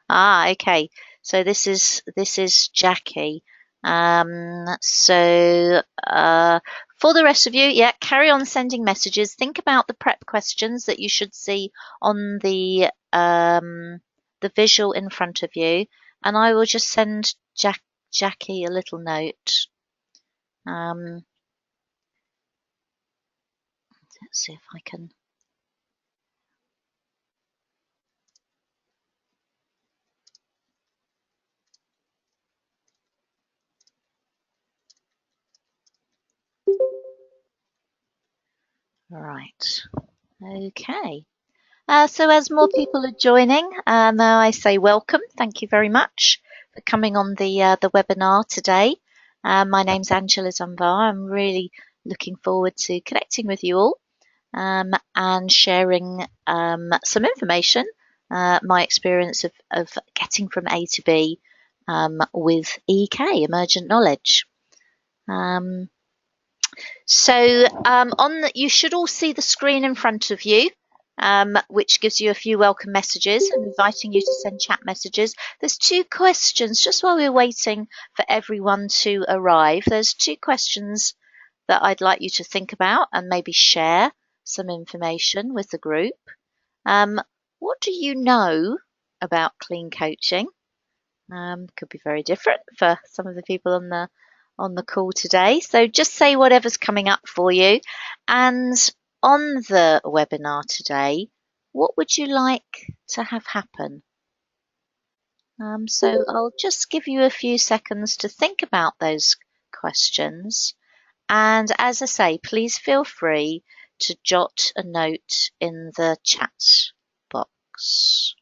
Ah, okay. So this is Jackie. So for the rest of you, yeah, carry on sending messages. Think about the prep questions that you should see on the visual in front of you, and I will just send Jackie a little note. Um, let's see if I can. Right. Okay. So as more people are joining, I say welcome. Thank you very much for coming on the webinar today. My name's Angela Dunbar. I'm really looking forward to connecting with you all and sharing some information, my experience of getting from A to B with EK, Emergent Knowledge. Um, you should all see the screen in front of you, which gives you a few welcome messages and inviting you to send chat messages. There's two questions just while we're waiting for everyone to arrive. There's two questions that I'd like you to think about and maybe share some information with the group. What do you know about clean coaching? Could be very different for some of the people on the call today. So just say whatever's coming up for you. And on the webinar today, what would you like to have happen? So I'll just give you a few seconds to think about those questions. And as I say, please feel free to jot a note in the chat box.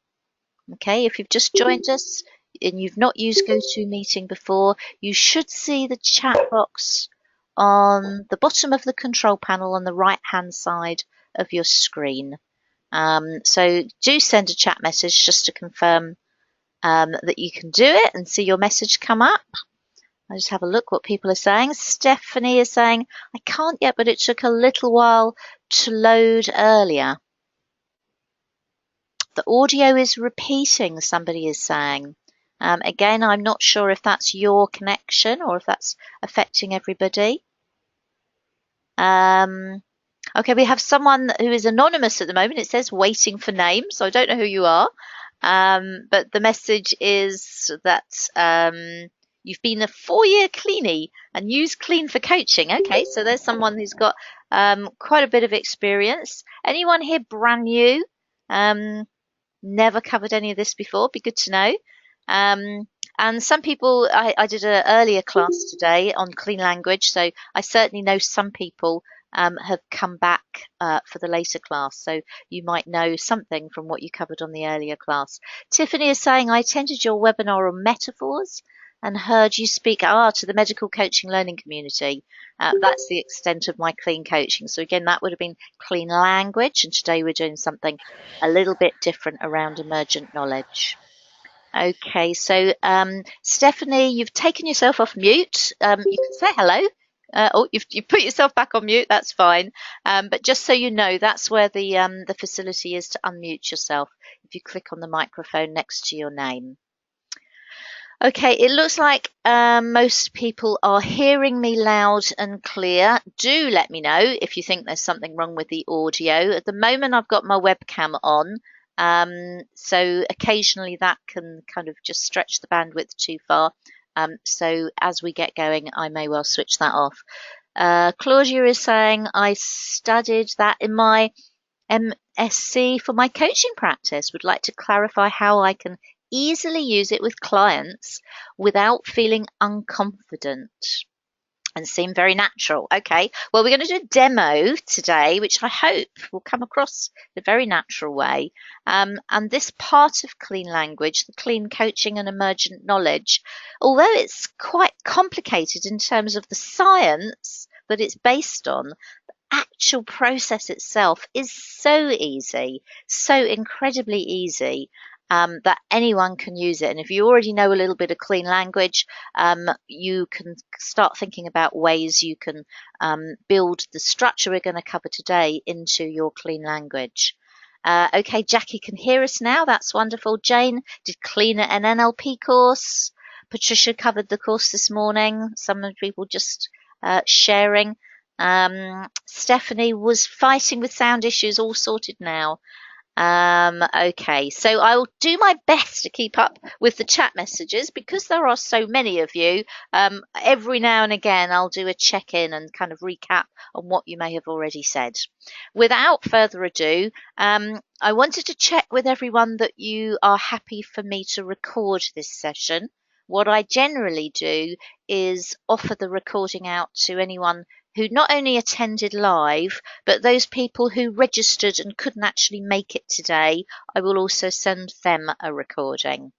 Okay, if you've just joined us and you've not used GoToMeeting before, you should see the chat box on the bottom of the control panel on the right-hand side of your screen. So do send a chat message just to confirm that you can do it and see your message come up. I'll just have a look what people are saying. Stephanie is saying, I can't yet, but it took a little while to load earlier. The audio is repeating, somebody is saying. Again, I'm not sure if that's your connection or if that's affecting everybody. Okay, we have someone who is anonymous at the moment. It says waiting for name, so I don't know who you are. But the message is that you've been a 4-year cleanie and used Clean for coaching. Okay, so there's someone who's got quite a bit of experience. Anyone here brand new? Never covered any of this before. Be good to know. And some people, I did an earlier class today on clean language, so I certainly know some people have come back for the later class, so you might know something from what you covered on the earlier class. Tiffany is saying, I attended your webinar on metaphors and heard you speak to the medical coaching learning community. That's the extent of my clean coaching. So again, that would have been clean language, and today we're doing something a little bit different around emergent knowledge. Okay, so Stephanie, you've taken yourself off mute. You can say hello. You've put yourself back on mute. That's fine. But just so you know, that's where the facility is to unmute yourself. If you click on the microphone next to your name. Okay, it looks like most people are hearing me loud and clear. Do let me know if you think there's something wrong with the audio. At the moment, I've got my webcam on, so occasionally that can kind of just stretch the bandwidth too far. So as we get going, I may well switch that off. Claudia is saying, I studied that in my MSc for my coaching practice. Would like to clarify how I can easily use it with clients without feeling unconfident and seem very natural. Okay, well, we're going to do a demo today, which I hope will come across in a very natural way. And this part of clean language, the clean coaching and emergent knowledge, although it's quite complicated in terms of the science that it's based on, actual process itself is so easy, so incredibly easy, that anyone can use it. And if you already know a little bit of clean language, you can start thinking about ways you can build the structure we're going to cover today into your clean language. Okay, Jackie can hear us now. That's wonderful. Jane did clean an NLP course. Patricia covered the course this morning. Some of the people just sharing. Stephanie was fighting with sound issues, all sorted now. Okay, so I will do my best to keep up with the chat messages because there are so many of you. Every now and again, I'll do a check-in and kind of recap on what you may have already said. Without further ado, I wanted to check with everyone that you are happy for me to record this session. What I generally do is offer the recording out to anyone who not only attended live, but those people who registered and couldn't actually make it today, I will also send them a recording.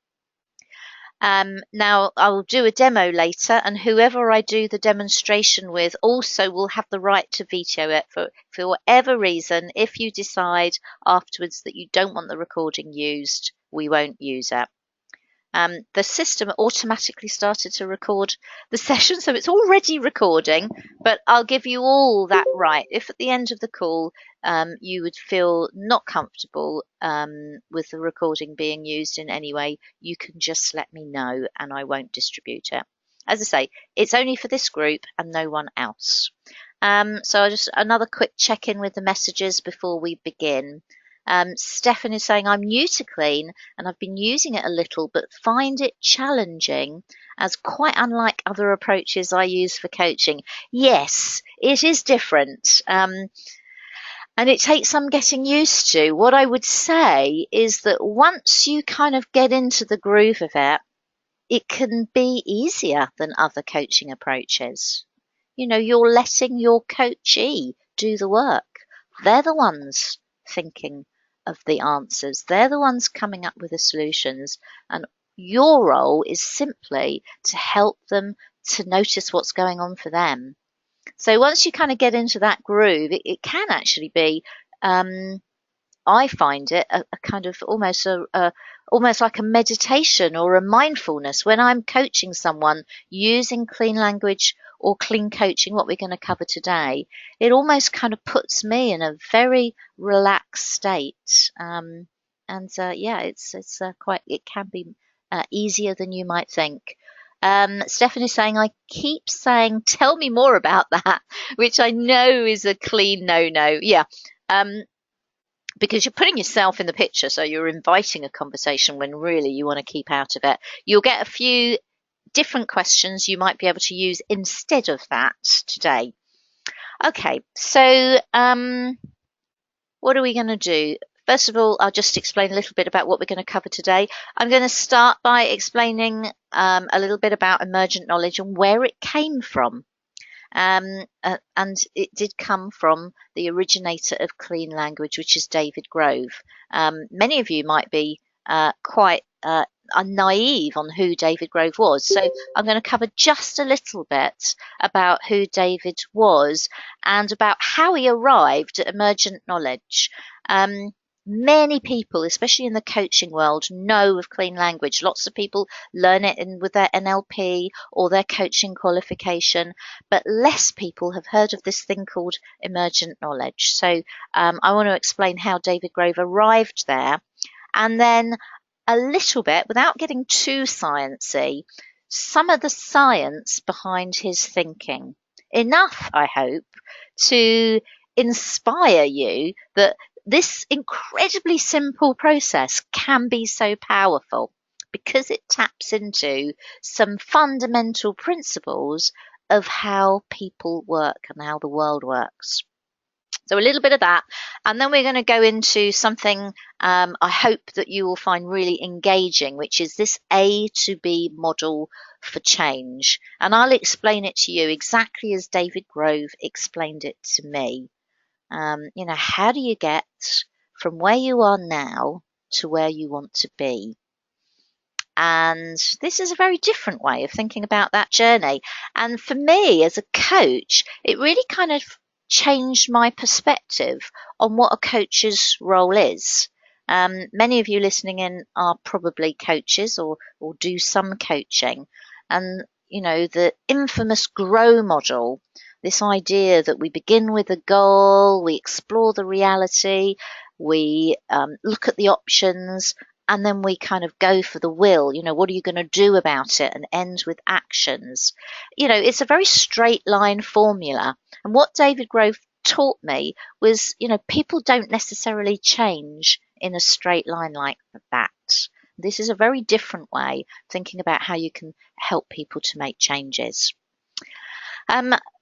Now, I will do a demo later, and whoever I do the demonstration with also will have the right to veto it for whatever reason. If you decide afterwards that you don't want the recording used, we won't use it. The system automatically started to record the session, so it's already recording, but I'll give you all that right. If at the end of the call you would feel not comfortable with the recording being used in any way, you can just let me know and I won't distribute it. As I say, it's only for this group and no one else. So just another quick check-in with the messages before we begin. Stefan is saying, I'm new to Clean and I've been using it a little, but find it challenging as quite unlike other approaches I use for coaching. Yes, it is different. And it takes some getting used to. What I would say is that once you kind of get into the groove of it, it can be easier than other coaching approaches. You know, you're letting your coachee do the work. They're the ones thinking of the answers. They're the ones coming up with the solutions. And your role is simply to help them to notice what's going on for them. So once you kind of get into that groove, it can actually be, I find it a kind of almost like a meditation or a mindfulness when I'm coaching someone using clean language or clean coaching, what we're going to cover today. It almost kind of puts me in a very relaxed state. Yeah, it's quite, it can be easier than you might think. Stephanie's saying, I keep saying, tell me more about that, which I know is a clean no-no. Yeah. Because you're putting yourself in the picture, so you're inviting a conversation when really you want to keep out of it. You'll get a few different questions you might be able to use instead of that today. Okay, so what are we going to do? First of all, I'll just explain a little bit about what we're going to cover today. I'm going to start by explaining a little bit about emergent knowledge and where it came from. And it did come from the originator of clean language, which is David Grove. Many of you might be quite naive on who David Grove was. So I'm going to cover just a little bit about who David was and about how he arrived at emergent knowledge. Many people, especially in the coaching world, know of clean language. Lots of people learn it with their NLP or their coaching qualification, but less people have heard of this thing called emergent knowledge. So I want to explain how David Grove arrived there, and then a little bit, without getting too sciencey, some of the science behind his thinking. Enough, I hope, to inspire you that this incredibly simple process can be so powerful because it taps into some fundamental principles of how people work and how the world works. So a little bit of that, and then we're going to go into something I hope that you will find really engaging, which is this A to B model for change. And I'll explain it to you exactly as David Grove explained it to me. You know, how do you get from where you are now to where you want to be? And this is a very different way of thinking about that journey. And for me as a coach, it really kind of changed my perspective on what a coach's role is. Many of you listening in are probably coaches or do some coaching. And, you know, the infamous GROW model, this idea that we begin with a goal, we explore the reality, we look at the options, and then we kind of go for the will. What are you going to do about it, and end with actions. It's a very straight line formula. And what David Grove taught me was, people don't necessarily change in a straight line like that. This is a very different way of thinking about how you can help people to make changes.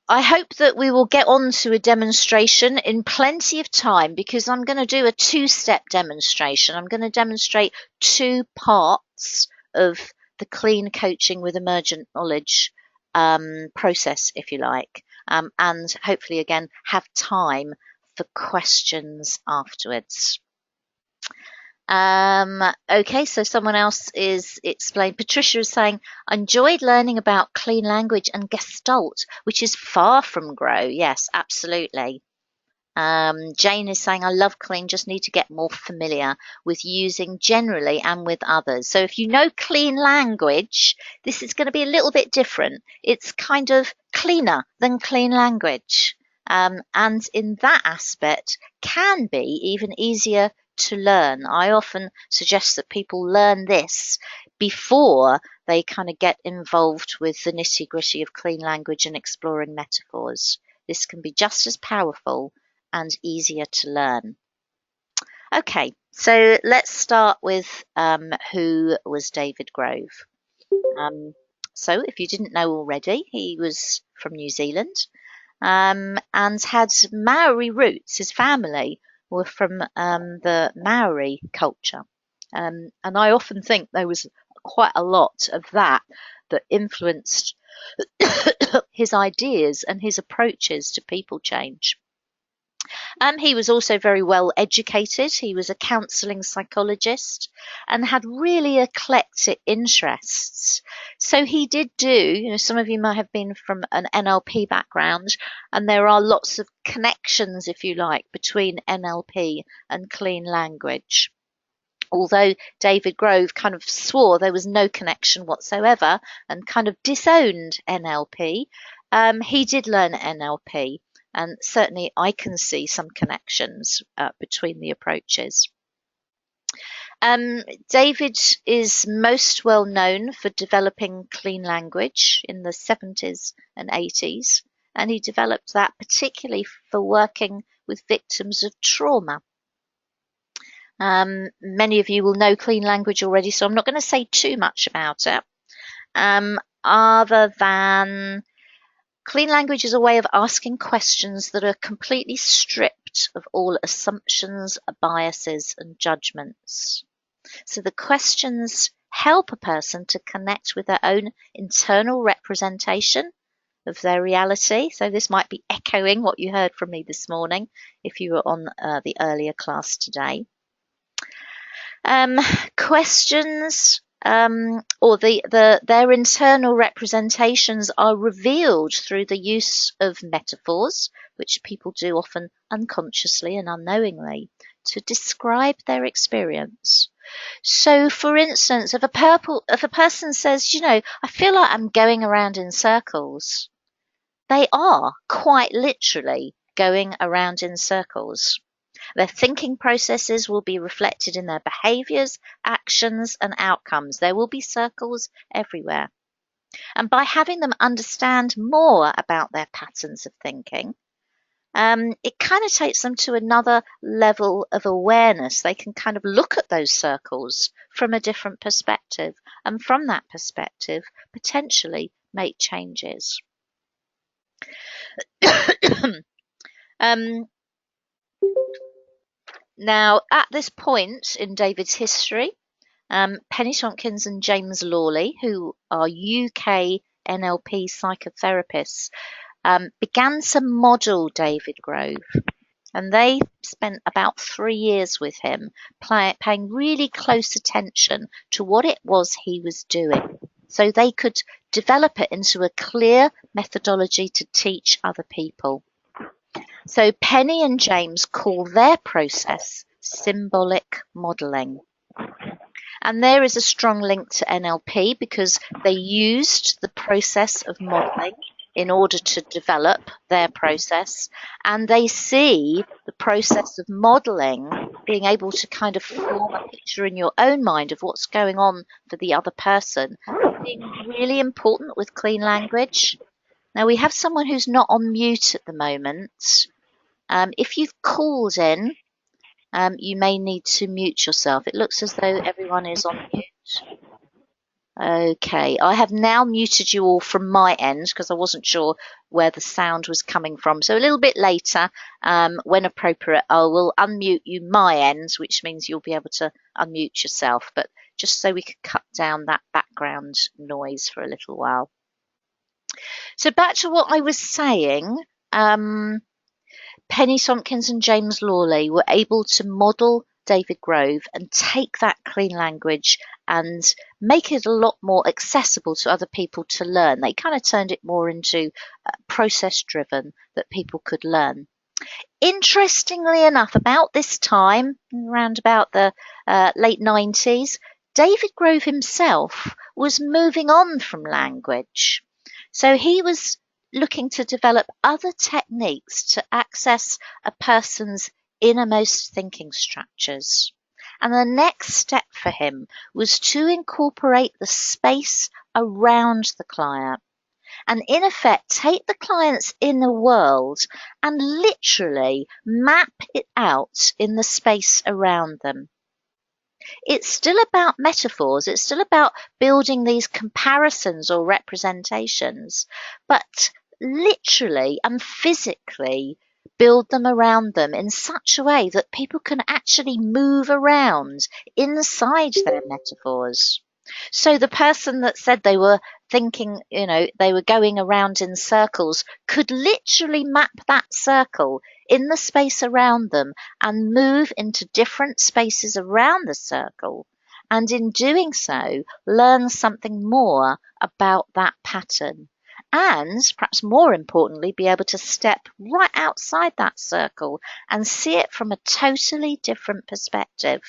I hope that we will get on to a demonstration in plenty of time, because I'm going to do a two-step demonstration. I'm going to demonstrate two parts of the Clean Coaching with Emergent Knowledge process, if you like, and hopefully again have time for questions afterwards. Okay, so someone else is explained. Patricia is saying, I enjoyed learning about clean language and Gestalt, which is far from grow. Yes, absolutely. Jane is saying, I love clean, just need to get more familiar with using generally and with others. So if you know clean language, this is going to be a little bit different. It's kind of cleaner than clean language. And in that aspect can be even easier to learn. I often suggest that people learn this before they kind of get involved with the nitty-gritty of clean language and exploring metaphors. This can be just as powerful and easier to learn. Okay, so let's start with who was David Grove. So if you didn't know already, he was from New Zealand and had Maori roots. His family were from the Maori culture. And I often think there was quite a lot of that influenced his ideas and his approaches to people change. He was also very well educated. He was a counselling psychologist and had really eclectic interests. So he did do, some of you might have been from an NLP background, and there are lots of connections, if you like, between NLP and clean language. Although David Grove kind of swore there was no connection whatsoever and kind of disowned NLP, he did learn NLP. And certainly I can see some connections between the approaches. David is most well known for developing clean language in the 70s and 80s, and he developed that particularly for working with victims of trauma. Many of you will know clean language already, so I'm not going to say too much about it, other than clean language is a way of asking questions that are completely stripped of all assumptions, biases, and judgments. So the questions help a person to connect with their own internal representation of their reality. So this might be echoing what you heard from me this morning if you were on the earlier class today. Questions or their internal representations are revealed through the use of metaphors, which people do often unconsciously and unknowingly, to describe their experience. So, for instance, if a person says, I feel like I'm going around in circles, they are quite literally going around in circles. Their thinking processes will be reflected in their behaviours, actions and outcomes. There will be circles everywhere. And by having them understand more about their patterns of thinking, it kind of takes them to another level of awareness. They can kind of look at those circles from a different perspective, and from that perspective, potentially make changes. Now, at this point in David's history, Penny Tompkins and James Lawley, who are UK NLP psychotherapists, began to model David Grove. And they spent about 3 years with him, paying really close attention to what it was he was doing, so they could develop it into a clear methodology to teach other people. So Penny and James call their process symbolic modelling. And there is a strong link to NLP because they used the process of modelling in order to develop their process, and they see the process of modelling being able to kind of form a picture in your own mind of what's going on for the other person, being really important with clean language. Now we have someone who's not on mute at the moment. If you've called in, you may need to mute yourself. It looks as though everyone is on mute. Okay, I have now muted you all from my end because I wasn't sure where the sound was coming from. So a little bit later, when appropriate, I will unmute you my end, which means you'll be able to unmute yourself. But just so we could cut down that background noise for a little while. So back to what I was saying, Penny Tompkins and James Lawley were able to model David Grove and take that clean language and make it a lot more accessible to other people to learn. They kind of turned it more into process driven that people could learn. Interestingly enough, about this time, around about the late 90s, David Grove himself was moving on from language. So he was looking to develop other techniques to access a person's innermost thinking structures. And the next step for him was to incorporate the space around the client and in effect take the client's inner world and literally map it out in the space around them. It's still about metaphors, it's still about building these comparisons or representations, but literally and physically build them around them in such a way that people can actually move around inside their metaphors. So the person that said they were thinking, they were going around in circles could literally map that circle in the space around them and move into different spaces around the circle. And in doing so, learn something more about that pattern. And perhaps more importantly, be able to step right outside that circle and see it from a totally different perspective.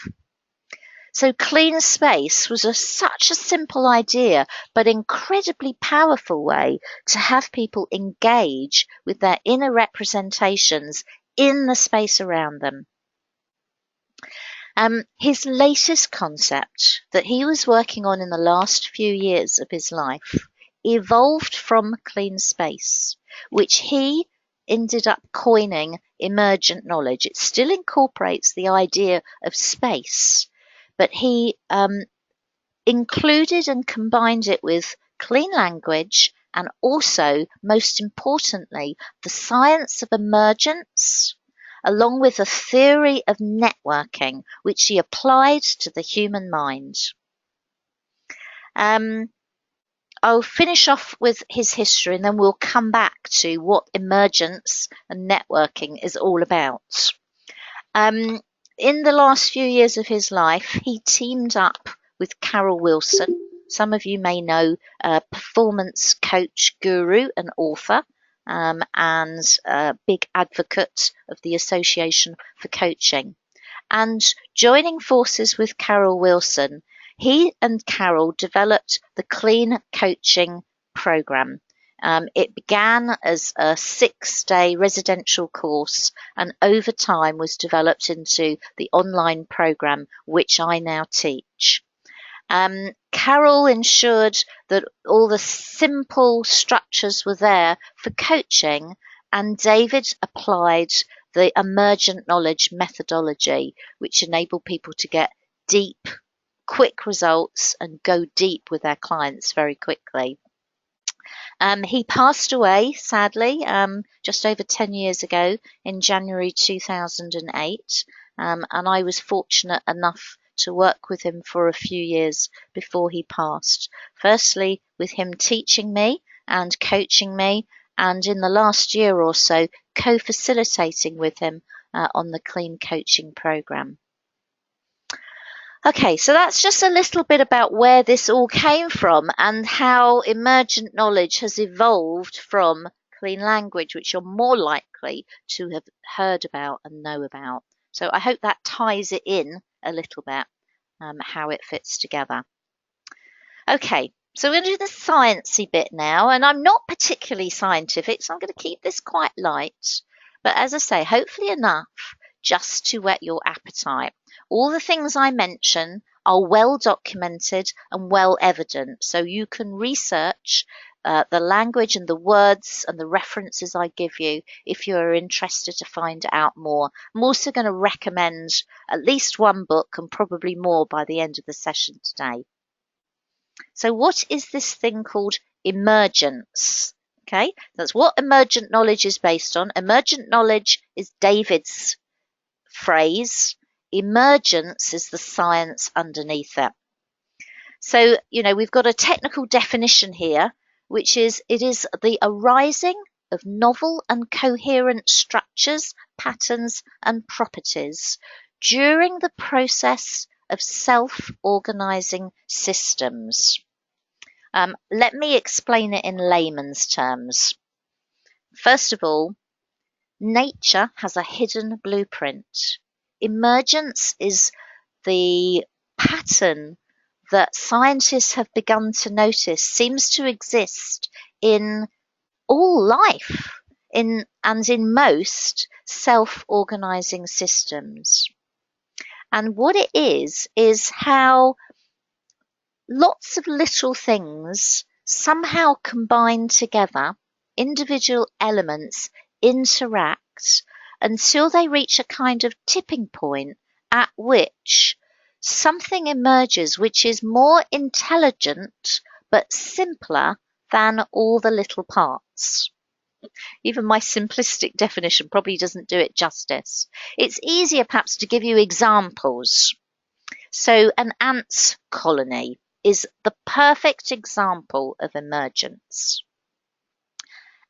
So clean space was such a simple idea, but incredibly powerful way to have people engage with their inner representations in the space around them. His latest concept that he was working on in the last few years of his life evolved from clean space, which he ended up coining emergent knowledge. It still incorporates the idea of space, but he included and combined it with clean language and also, most importantly, the science of emergence, along with a theory of networking, which he applied to the human mind. I'll finish off with his history and then we'll come back to what emergence and networking is all about. In the last few years of his life, he teamed up with Carol Wilson. Some of you may know performance coach, guru and author, and a big advocate of the Association for Coaching. And joining forces with Carol Wilson, he and Carol developed the Clean Coaching Program. It began as a 6-day residential course and over time was developed into the online program, which I now teach. Carol ensured that all the simple structures were there for coaching, and David applied the emergent knowledge methodology, which enabled people to get deep, quick results and go deep with their clients very quickly. He passed away, sadly, just over 10 years ago in January 2008, and I was fortunate enough to work with him for a few years before he passed. Firstly, with him teaching me and coaching me, and in the last year or so, co-facilitating with him on the Clean Coaching Program. Okay, so that's just a little bit about where this all came from and how emergent knowledge has evolved from clean language, which you're more likely to have heard about and know about. So I hope that ties it in a little bit, how it fits together. Okay, so we're going to do the sciencey bit now, and I'm not particularly scientific, so I'm going to keep this quite light. But as I say, hopefully enough just to whet your appetite. All the things I mention are well documented and well evident, so you can research the language and the words and the references I give you if you're interested to find out more. I'm also going to recommend at least one book and probably more by the end of the session today. So what is this thing called emergence? Okay, that's what emergent knowledge is based on. Emergent knowledge is David's phrase. Emergence is the science underneath it. So, we've got a technical definition here, which is it is the arising of novel and coherent structures, patterns, and properties during the process of self-organizing systems. Let me explain it in layman's terms. First of all, nature has a hidden blueprint. Emergence is the pattern that scientists have begun to notice seems to exist in all life and in most self-organizing systems. And what it is how lots of little things somehow combine together, individual elements interact until they reach a kind of tipping point at which something emerges which is more intelligent but simpler than all the little parts. Even my simplistic definition probably doesn't do it justice. It's easier perhaps to give you examples. So an ant colony is the perfect example of emergence.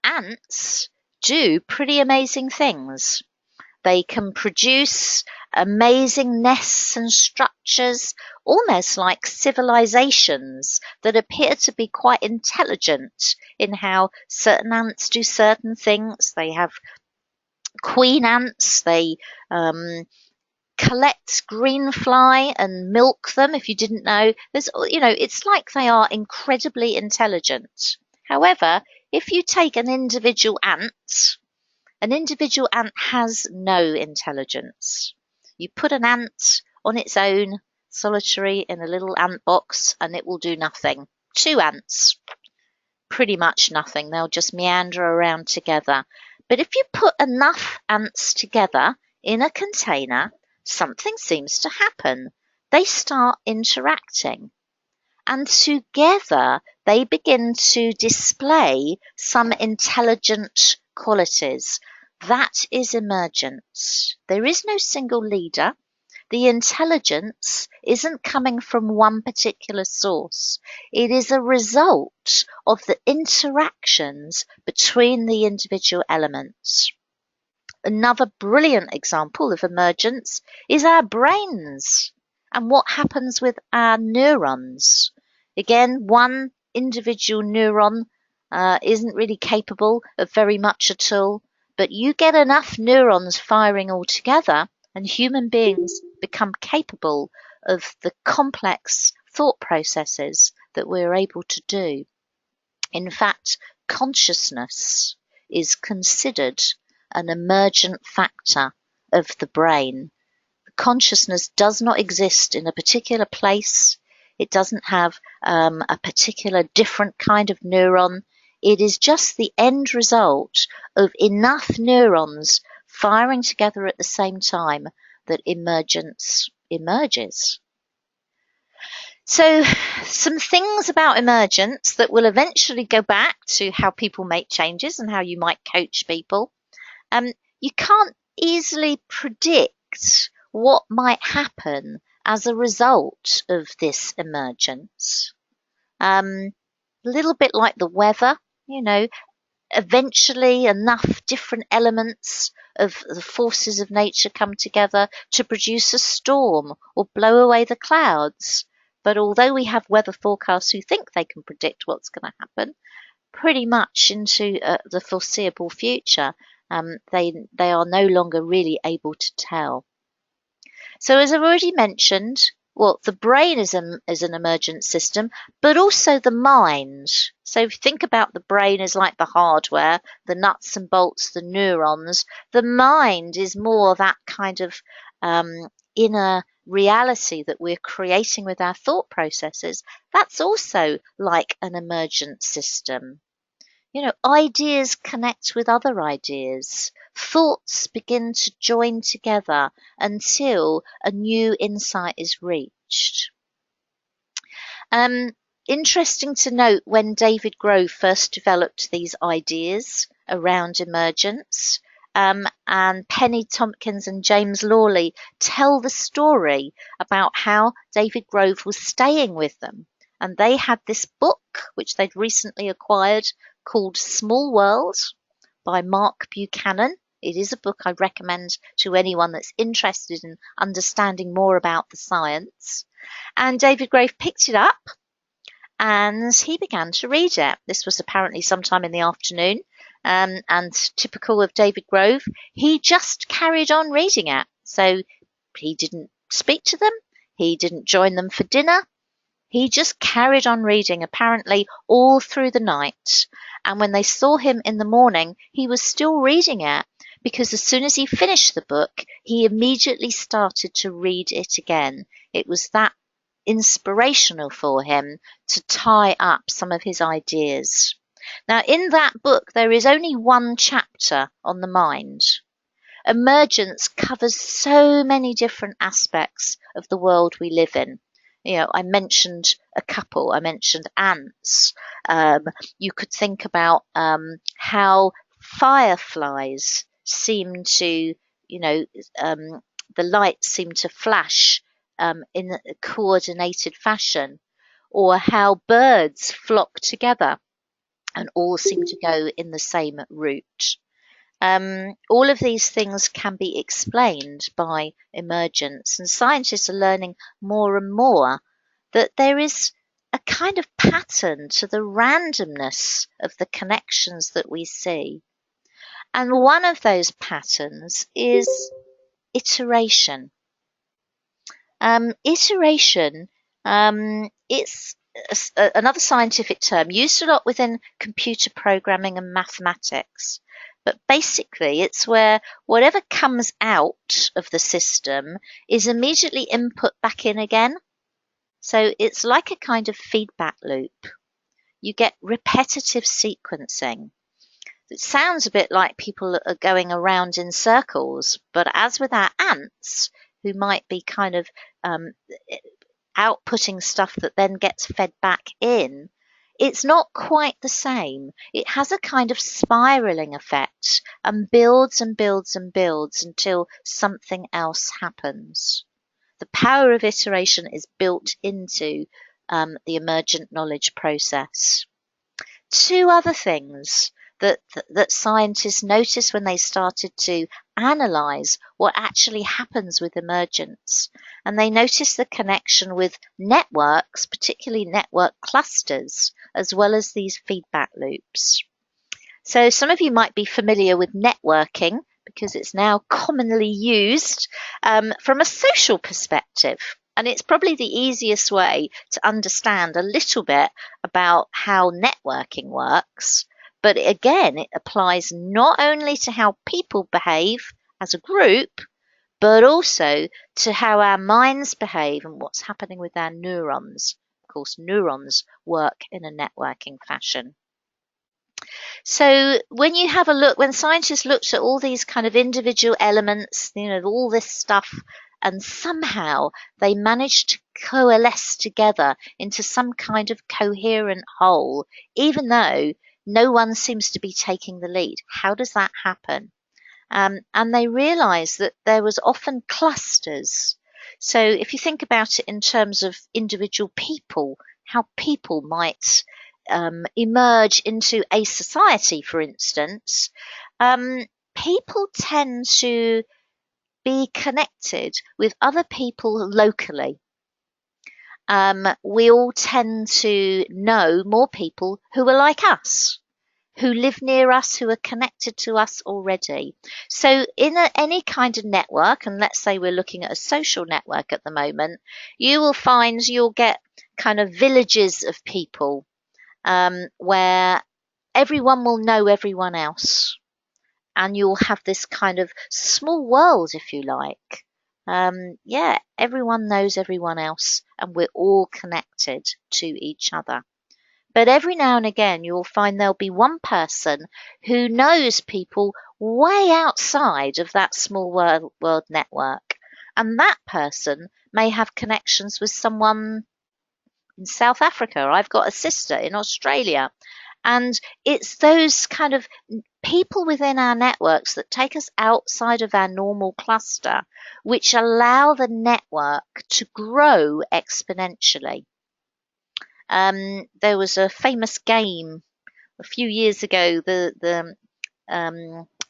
Ants do pretty amazing things. They can produce amazing nests and structures, almost like civilizations that appear to be quite intelligent in how certain ants do certain things. They have queen ants. They collect green fly and milk them. If you didn't know, it's like they are incredibly intelligent. However, if you take an individual ant has no intelligence. You put an ant on its own, solitary, in a little ant box, and it will do nothing. 2 ants, pretty much nothing. They'll just meander around together. But if you put enough ants together in a container, something seems to happen. They start interacting. And together they begin to display some intelligent qualities. That is emergence. There is no single leader. The intelligence isn't coming from one particular source. It is a result of the interactions between the individual elements. Another brilliant example of emergence is our brains and what happens with our neurons. Again, one individual neuron isn't really capable of very much at all, but you get enough neurons firing all together and human beings become capable of the complex thought processes that we're able to do. In fact, consciousness is considered an emergent factor of the brain. Consciousness does not exist in a particular place. It doesn't have a particular different kind of neuron. It is just the end result of enough neurons firing together at the same time that emergence emerges. So some things about emergence that will eventually go back to how people make changes and how you might coach people. You can't easily predict what might happen as a result of this emergence. A little bit like the weather, eventually enough different elements of the forces of nature come together to produce a storm or blow away the clouds. But although we have weather forecasts who think they can predict what's going to happen, pretty much into the foreseeable future, they are no longer really able to tell. So as I've already mentioned, Well, the brain is an emergent system, but also the mind. So if you think about the brain as like the hardware, the nuts and bolts, the neurons, the mind is more that kind of inner reality that we're creating with our thought processes. That's also like an emergent system. Ideas connect with other ideas. Thoughts begin to join together until a new insight is reached. Um, Interesting to note when David Grove first developed these ideas around emergence, and Penny Tompkins and James Lawley tell the story about how David Grove was staying with them. And they had this book, which they'd recently acquired, called Small World by Mark Buchanan. It is a book I recommend to anyone that's interested in understanding more about the science. And David Grove picked it up and he began to read it. This was apparently sometime in the afternoon. And typical of David Grove, he just carried on reading it. So he didn't speak to them. He didn't join them for dinner. He just carried on reading, apparently all through the night. And when they saw him in the morning, he was still reading it, because as soon as he finished the book, he immediately started to read it again. It was that inspirational for him to tie up some of his ideas. Now, in that book, there is only one chapter on the mind. Emergence covers so many different aspects of the world we live in. I mentioned a couple. I mentioned ants. You could think about how fireflies seem to, the lights seem to flash in a coordinated fashion, or how birds flock together and all seem to go in the same route. All of these things can be explained by emergence, and scientists are learning more and more that there is a kind of pattern to the randomness of the connections that we see. And one of those patterns is iteration. Iteration, it's another scientific term used a lot within computer programming and mathematics. But basically, it's where whatever comes out of the system is immediately input back in again. So it's like a kind of feedback loop. You get repetitive sequencing. It sounds a bit like people are going around in circles, but as with our ants, who might be kind of outputting stuff that then gets fed back in, it's not quite the same. It has a kind of spiraling effect and builds and builds and builds until something else happens. The power of iteration is built into the emergent knowledge process. Two other things that scientists noticed when they started to analyze what actually happens with emergence. And they noticed the connection with networks, particularly network clusters, as well as these feedback loops. So some of you might be familiar with networking because it's now commonly used from a social perspective. And it's probably the easiest way to understand a little bit about how networking works. But again, it applies not only to how people behave as a group, but also to how our minds behave and what's happening with our neurons. Of course, neurons work in a networking fashion. So when you have a look, when scientists looked at all these kind of individual elements, all this stuff, and somehow they managed to coalesce together into some kind of coherent whole, even though no one seems to be taking the lead. How does that happen? And they realized that there was often clusters. So if you think about it in terms of individual people, how people might emerge into a society, for instance, people tend to be connected with other people locally. We all tend to know more people who are like us. who live near us, who are connected to us already. So in any kind of network, and let's say we're looking at a social network at the moment, you will find you'll get kind of villages of people where everyone will know everyone else. And you'll have this kind of small world, if you like. Yeah, everyone knows everyone else, and we're all connected to each other. But every now and again, you'll find there'll be one person who knows people way outside of that small world network. And that person may have connections with someone in South Africa. I've got a sister in Australia. And it's those kind of people within our networks that take us outside of our normal cluster, which allow the network to grow exponentially. There was a famous game a few years ago, the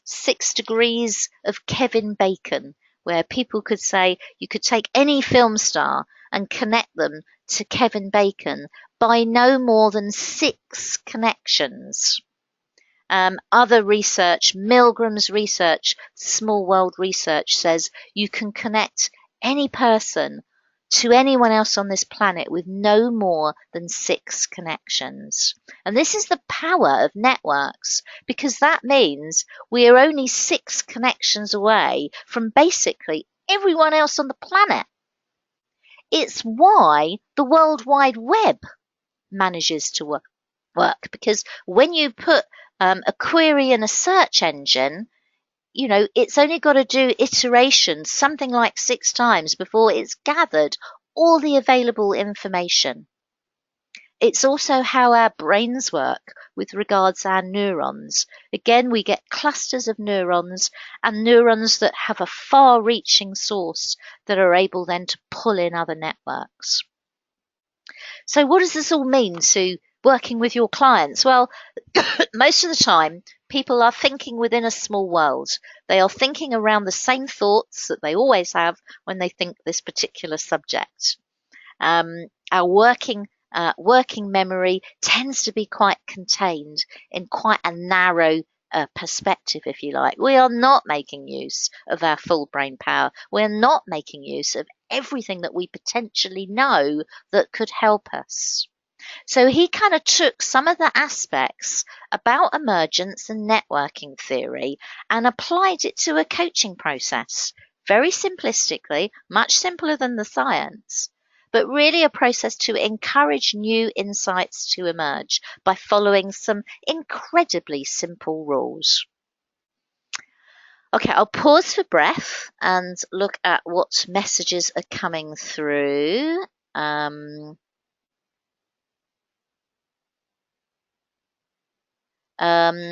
6 Degrees of Kevin Bacon, where people could say you could take any film star and connect them to Kevin Bacon by no more than 6 connections. Other research, Milgram's research, Small World Research, says you can connect any person to anyone else on this planet with no more than 6 connections. And this is the power of networks, because that means we are only 6 connections away from basically everyone else on the planet. It's why the World Wide Web manages to work, because when you put a query in a search engine, you know, it's only got to do iterations, something like 6 times before it's gathered all the available information. It's also how our brains work with regards to our neurons. Again, we get clusters of neurons, and neurons that have a far-reaching source that are able then to pull in other networks. So what does this all mean to working with your clients? Well, most of the time, people are thinking within a small world. They are thinking around the same thoughts that they always have when they think this particular subject. Our working memory tends to be quite contained in quite a narrow perspective, if you like. We are not making use of our full brain power. We're not making use of everything that we potentially know that could help us. So he kind of took some of the aspects about emergence and networking theory and applied it to a coaching process. Very simplistically, much simpler than the science, but really a process to encourage new insights to emerge by following some incredibly simple rules. Okay, I'll pause for breath and look at what messages are coming through.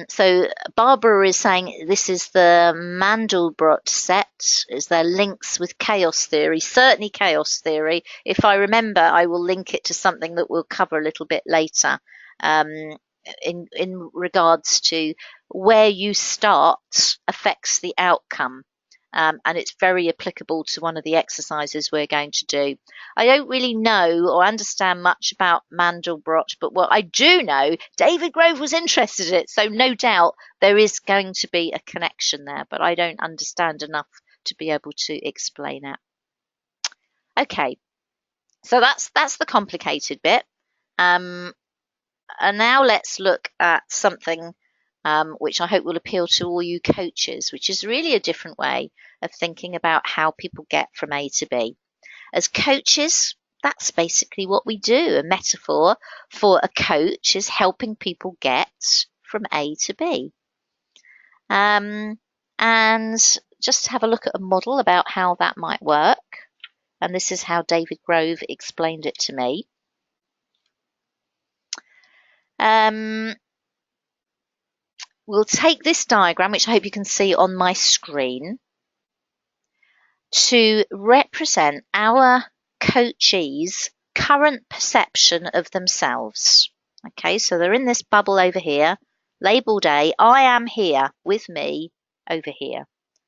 So Barbara is saying this is the Mandelbrot set. Is there links with chaos theory? Certainly chaos theory. If I remember, I will link it to something that we'll cover a little bit later. In regards to where you start affects the outcome. And it's very applicable to one of the exercises we're going to do. I don't really know or understand much about Mandelbrot, but what I do know, David Grove was interested in it, so no doubt there is going to be a connection there, but I don't understand enough to be able to explain it. Okay, so that's the complicated bit. And now let's look at something which I hope will appeal to all you coaches, which is really a different way of thinking about how people get from A to B. As coaches, that's basically what we do. A metaphor for a coach is helping people get from A to B. And just have a look at a model about how that might work. And this is how David Grove explained it to me. We'll take this diagram, which I hope you can see on my screen, to represent our coachees' current perception of themselves. Okay, so they're in this bubble over here, labeled A. I am here with me over here.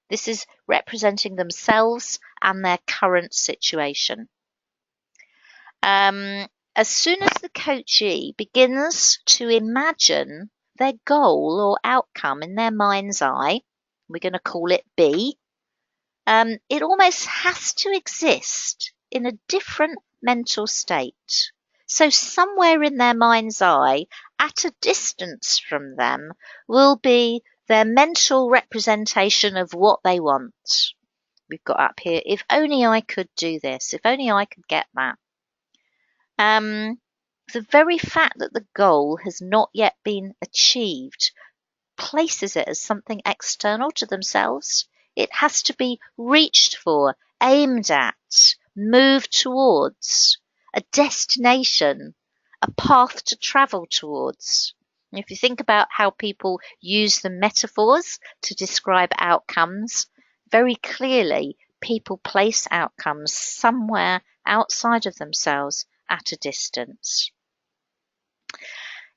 This is representing themselves and their current situation. As soon as the coachee begins to imagine their goal or outcome in their mind's eye, we're going to call it B, it almost has to exist in a different mental state. So somewhere in their mind's eye, at a distance from them, will be their mental representation of what they want. We've got up here, if only I could do this, if only I could get that. The very fact that the goal has not yet been achieved places it as something external to themselves. It has to be reached for, aimed at, moved towards, a destination, a path to travel towards. And if you think about how people use the metaphors to describe outcomes, very clearly people place outcomes somewhere outside of themselves at a distance.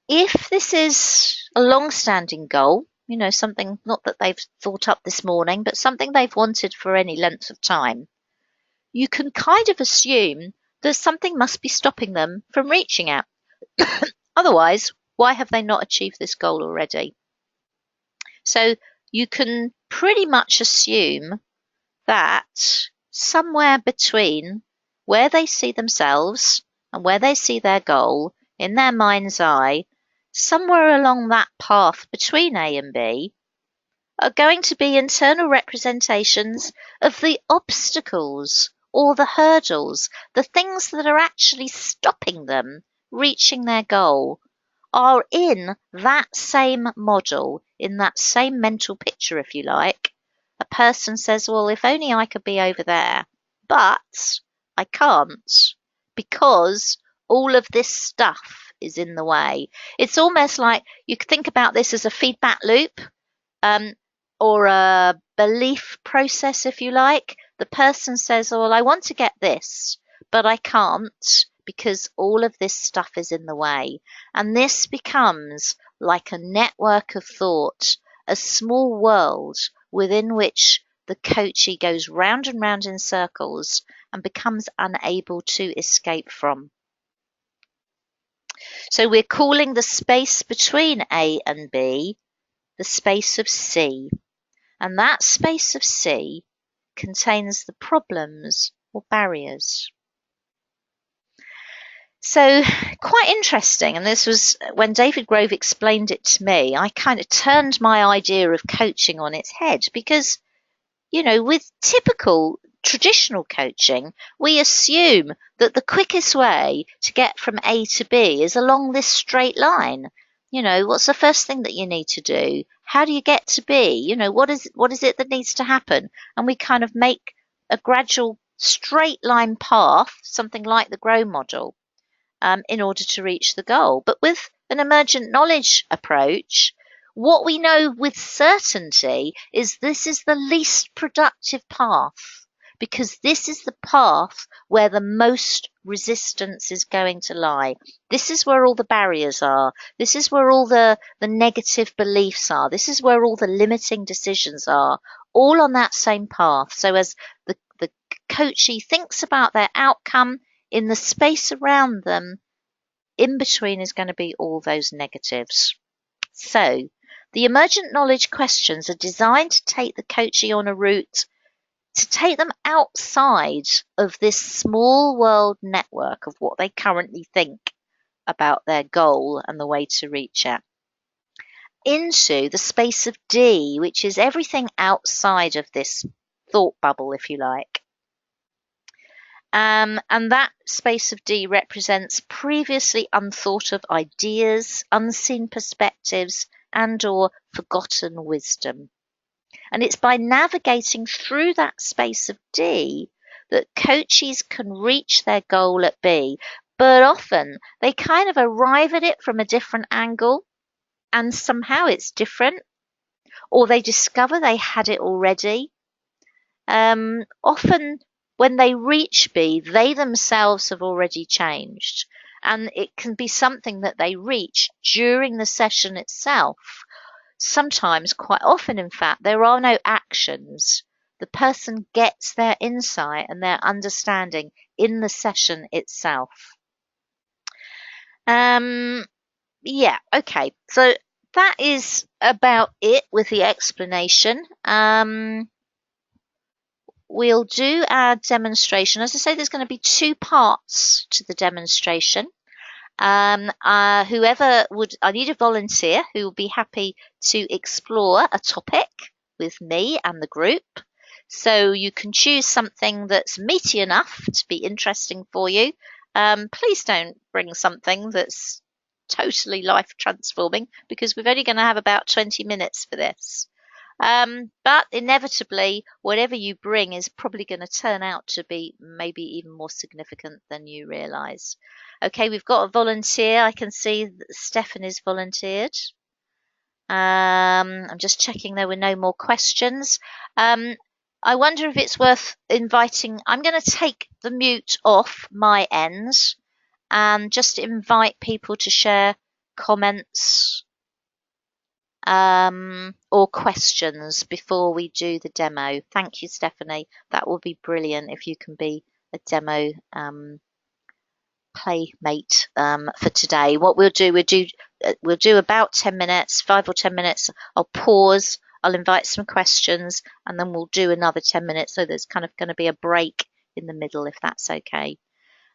If this is a long-standing goal, something not that they've thought up this morning, but something they've wanted for any length of time, you can kind of assume that something must be stopping them from reaching out. Otherwise, why have they not achieved this goal already? So you can pretty much assume that somewhere between where they see themselves and where they see their goal in their mind's eye, somewhere along that path between A and B, are going to be internal representations of the obstacles or the hurdles, the things that are actually stopping them reaching their goal, are in that same model, in that same mental picture, if you like. A person says, well, if only I could be over there, but I can't because all of this stuff is in the way. It's almost like you could think about this as a feedback loop, or a belief process, if you like. The person says, well, I want to get this, but I can't because all of this stuff is in the way. And this becomes like a network of thought, a small world within which the coachee goes round and round in circles and becomes unable to escape from. So we're calling the space between A and B the space of C. And that space of C contains the problems or barriers. So quite interesting. And this was when David Grove explained it to me, I kind of turned my idea of coaching on its head because, with typical traditional coaching, we assume that the quickest way to get from A to B is along this straight line. What's the first thing that you need to do? How do you get to B? What is it that needs to happen? And we kind of make a gradual straight line path, something like the GROW model, in order to reach the goal. But with an emergent knowledge approach, what we know with certainty is this is the least productive path, because this is the path where the most resistance is going to lie. This is where all the barriers are. This is where all the negative beliefs are. This is where all the limiting decisions are, all on that same path. So as the coachee thinks about their outcome, in the space around them, in between is going to be all those negatives. So the emergent knowledge questions are designed to take the coachee on a route to take them outside of this small world network of what they currently think about their goal and the way to reach it, into the space of D, which is everything outside of this thought bubble, if you like. And that space of D represents previously unthought of ideas, unseen perspectives, and or forgotten wisdom. And it's by navigating through that space of D that coachees can reach their goal at B. But often they kind of arrive at it from a different angle, and somehow it's different, or they discover they had it already. Often when they reach B, they themselves have already changed. And it can be something that they reach during the session itself. Sometimes, quite often in fact, there are no actions. The person gets their insight and their understanding in the session itself. Yeah, okay. So that is about it with the explanation. We'll do our demonstration. As I say, there's going to be 2 parts to the demonstration. Whoever I need a volunteer who will be happy to explore a topic with me and the group. So you can choose something that's meaty enough to be interesting for you. Please don't bring something that's totally life transforming, because we're only going to have about 20 minutes for this. But inevitably, whatever you bring is probably going to turn out to be maybe even more significant than you realise. Okay, we've got a volunteer. I can see that Stephanie's volunteered. I'm just checking there were no more questions. I wonder if it's worth inviting. I'm going to take the mute off my end and just invite people to share comments or questions before we do the demo. Thank you, Stephanie. That will be brilliant if you can be a demo playmate for today. What we'll do about 10 minutes, 5 or 10 minutes. I'll pause, I'll invite some questions, and then we'll do another 10 minutes. So there's kind of going to be a break in the middle, if that's okay.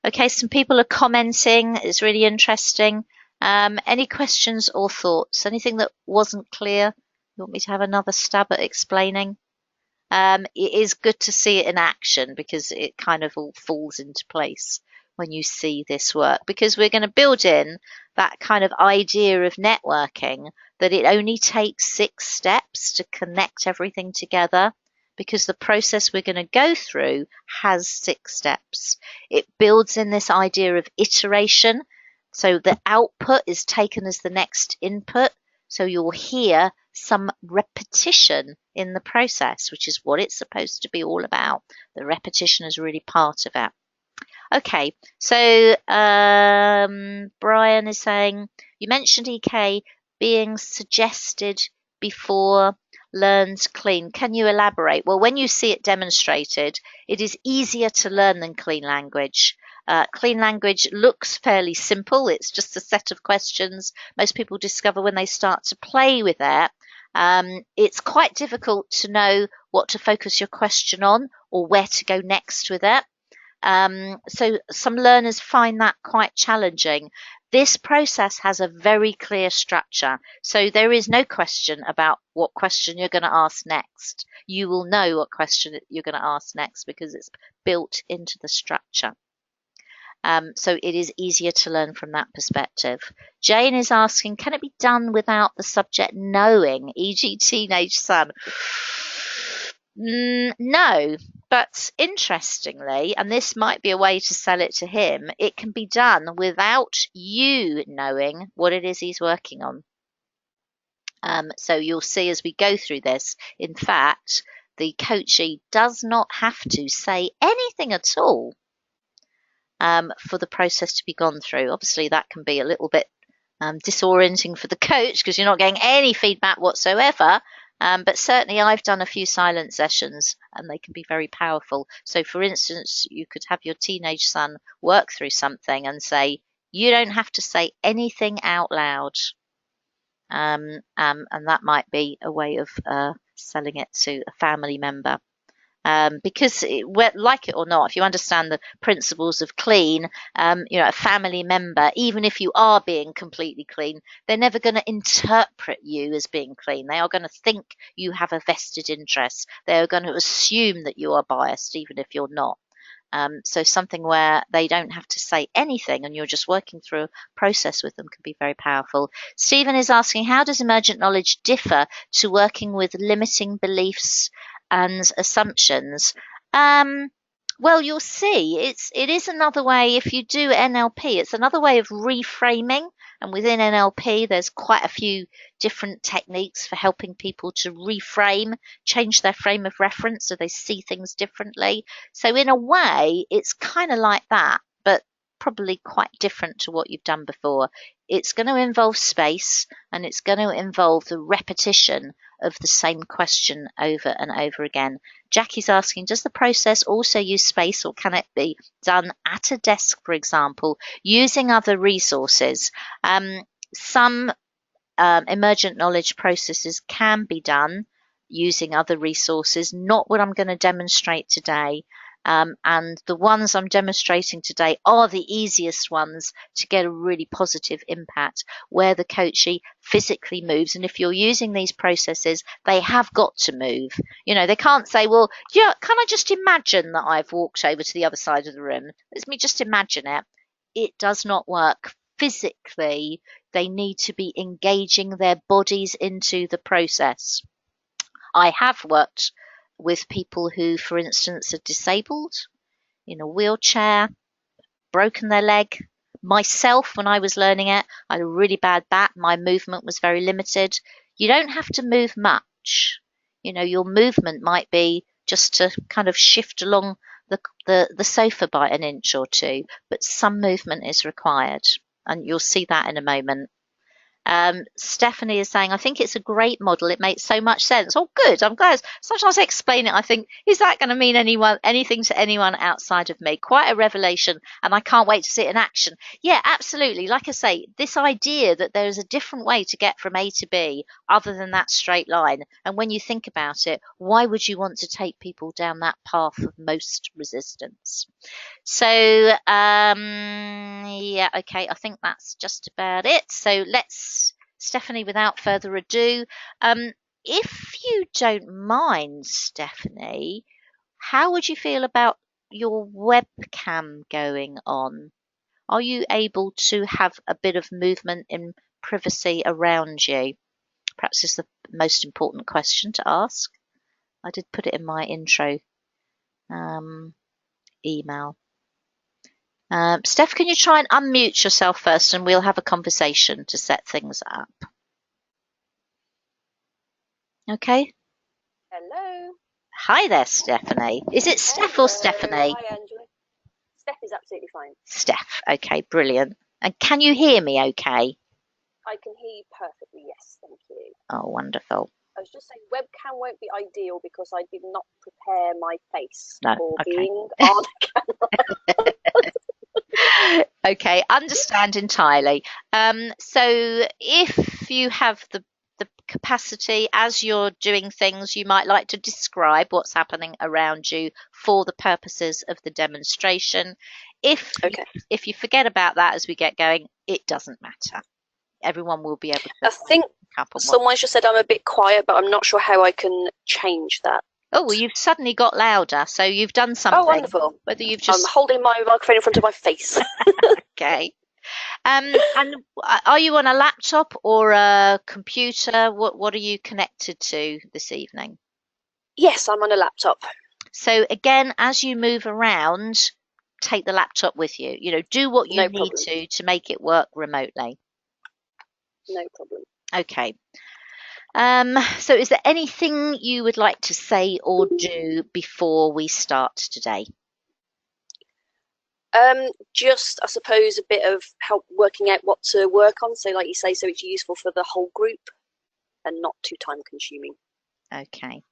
Okay, some people are commenting. It's really interesting. Any questions or thoughts? Anything that wasn't clear? You want me to have another stab at explaining? It is good to see it in action, because it kind of all falls into place when you see this work, because we're going to build in that kind of idea of networking, that it only takes 6 steps to connect everything together, because the process we're going to go through has 6 steps. It builds in this idea of iteration. So the output is taken as the next input. So you'll hear some repetition in the process, which is what it's supposed to be all about. The repetition is really part of it. Okay, so Brian is saying, you mentioned EK being suggested before learns clean. Can you elaborate? Well, when you see it demonstrated, it is easier to learn than clean language. Clean language looks fairly simple. It's just a set of questions. Most people discover when they start to play with it, it's quite difficult to know what to focus your question on or where to go next with it. So some learners find that quite challenging. This process has a very clear structure. So there is no question about what question you're going to ask next. You will know what question you're going to ask next, because it's built into the structure. So it is easier to learn from that perspective. Jane is asking, can it be done without the subject knowing, e.g. teenage son? No, but interestingly, and this might be a way to sell it to him, it can be done without you knowing what it is he's working on. So you'll see as we go through this, in fact, the coachee does not have to say anything at all for the process to be gone through. Obviously, that can be a little bit disorienting for the coach, because you're not getting any feedback whatsoever. But certainly I've done a few silent sessions and they can be very powerful. So for instance, you could have your teenage son work through something and say, you don't have to say anything out loud. And that might be a way of selling it to a family member. Because like it or not, if you understand the principles of clean, a family member, even if you are being completely clean, they're never going to interpret you as being clean. They are going to think you have a vested interest. They're going to assume that you are biased, even if you're not. So something where they don't have to say anything and you're just working through a process with them can be very powerful. Stephen is asking, how does emergent knowledge differ to working with limiting beliefs and assumptions? Well, you'll see it is another way. If you do NLP, it's another way of reframing. And within NLP, there's quite a few different techniques for helping people to reframe, change their frame of reference so they see things differently. So in a way, it's kind of like that, but probably quite different to what you've done before. It's going to involve space, and it's going to involve the repetition of the same question over and over again. Jackie's asking, does the process also use space, or can it be done at a desk, for example, using other resources? Some emergent knowledge processes can be done using other resources, not what I'm going to demonstrate today. And the ones I'm demonstrating today are the easiest ones to get a really positive impact, where the coachee physically moves. And if you're using these processes, they have got to move. You know, they can't say, well, yeah, can I just imagine that I've walked over to the other side of the room? Let me just imagine it. It does not work. Physically, they need to be engaging their bodies into the process. I have worked with people who, for instance, are disabled, in a wheelchair, broken their leg. Myself, when I was learning it, I had a really bad back. My movement was very limited. You don't have to move much. You know, your movement might be just to kind of shift along the sofa by an inch or two, but some movement is required. And you'll see that in a moment. Stephanie is saying, I think it's a great model. It makes so much sense. Oh, good. I'm glad. Sometimes I explain it. I think, is that going to mean anything to anyone outside of me? Quite a revelation. And I can't wait to see it in action. Yeah, absolutely. Like I say, this idea that there is a different way to get from A to B other than that straight line. And when you think about it, why would you want to take people down that path of most resistance? So, yeah, okay, I think that's just about it. So let's, Stephanie, without further ado, if you don't mind, Stephanie, how would you feel about your webcam going on? Are you able to have a bit of movement in privacy around you? Perhaps is the most important question to ask. I did put it in my intro email. Steph, can you try and unmute yourself first and we'll have a conversation to set things up? Okay. Hello. Hi there, Stephanie. Is it Steph or Stephanie? Hi, Angela. Steph is absolutely fine. Steph. Okay, brilliant. And can you hear me okay? I can hear you perfectly, yes, thank you. Oh, wonderful. I was just saying, webcam won't be ideal because I did not prepare my face for okay. being on camera. Okay, understand entirely. So if you have the capacity as you're doing things, you might like to describe what's happening around you for the purposes of the demonstration. If you forget about that as we get going, it doesn't matter. Everyone will be able to. I think someone just said I'm a bit quiet, but I'm not sure how I can change that. Oh, well, you've suddenly got louder, so you've done something. Oh, wonderful. Whether you've just... I'm holding my microphone in front of my face. Okay. And are you on a laptop or a computer? What are you connected to this evening? Yes, I'm on a laptop. So again, as you move around, take the laptop with you. You know, do what you need to make it work remotely. No problem. Okay. So is there anything you would like to say or do before we start today? Just, I suppose, a bit of help working out what to work on. So like you say, so it's useful for the whole group and not too time consuming. Okay.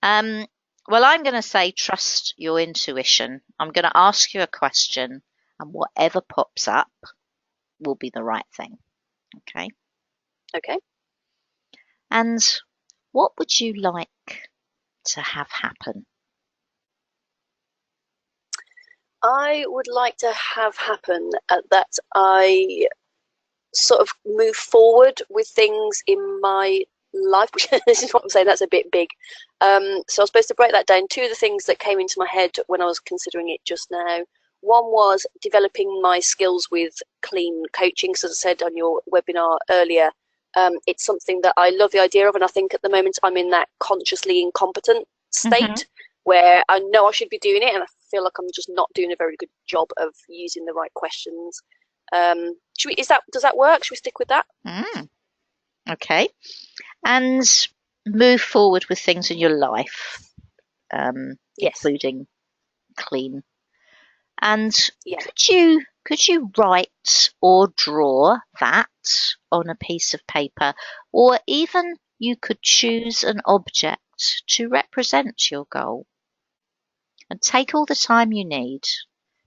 Well, I'm going to say trust your intuition. I'm going to ask you a question and whatever pops up will be the right thing. Okay. Okay. And what would you like to have happen? I would like to have happen that I sort of move forward with things in my life, which this is what I'm saying, that's a bit big. So I was supposed to break that down. Two of the things that came into my head when I was considering it just now. One was developing my skills with clean coaching. So as I said on your webinar earlier, it's something that I love the idea of, and I think at the moment I'm in that consciously incompetent state where I know I should be doing it, and I feel like I'm just not doing a very good job of using the right questions. Does that work? Should we stick with that? Okay. And move forward with things in your life, including clean. And could you write or draw that on a piece of paper, or even you could choose an object to represent your goal, and take all the time you need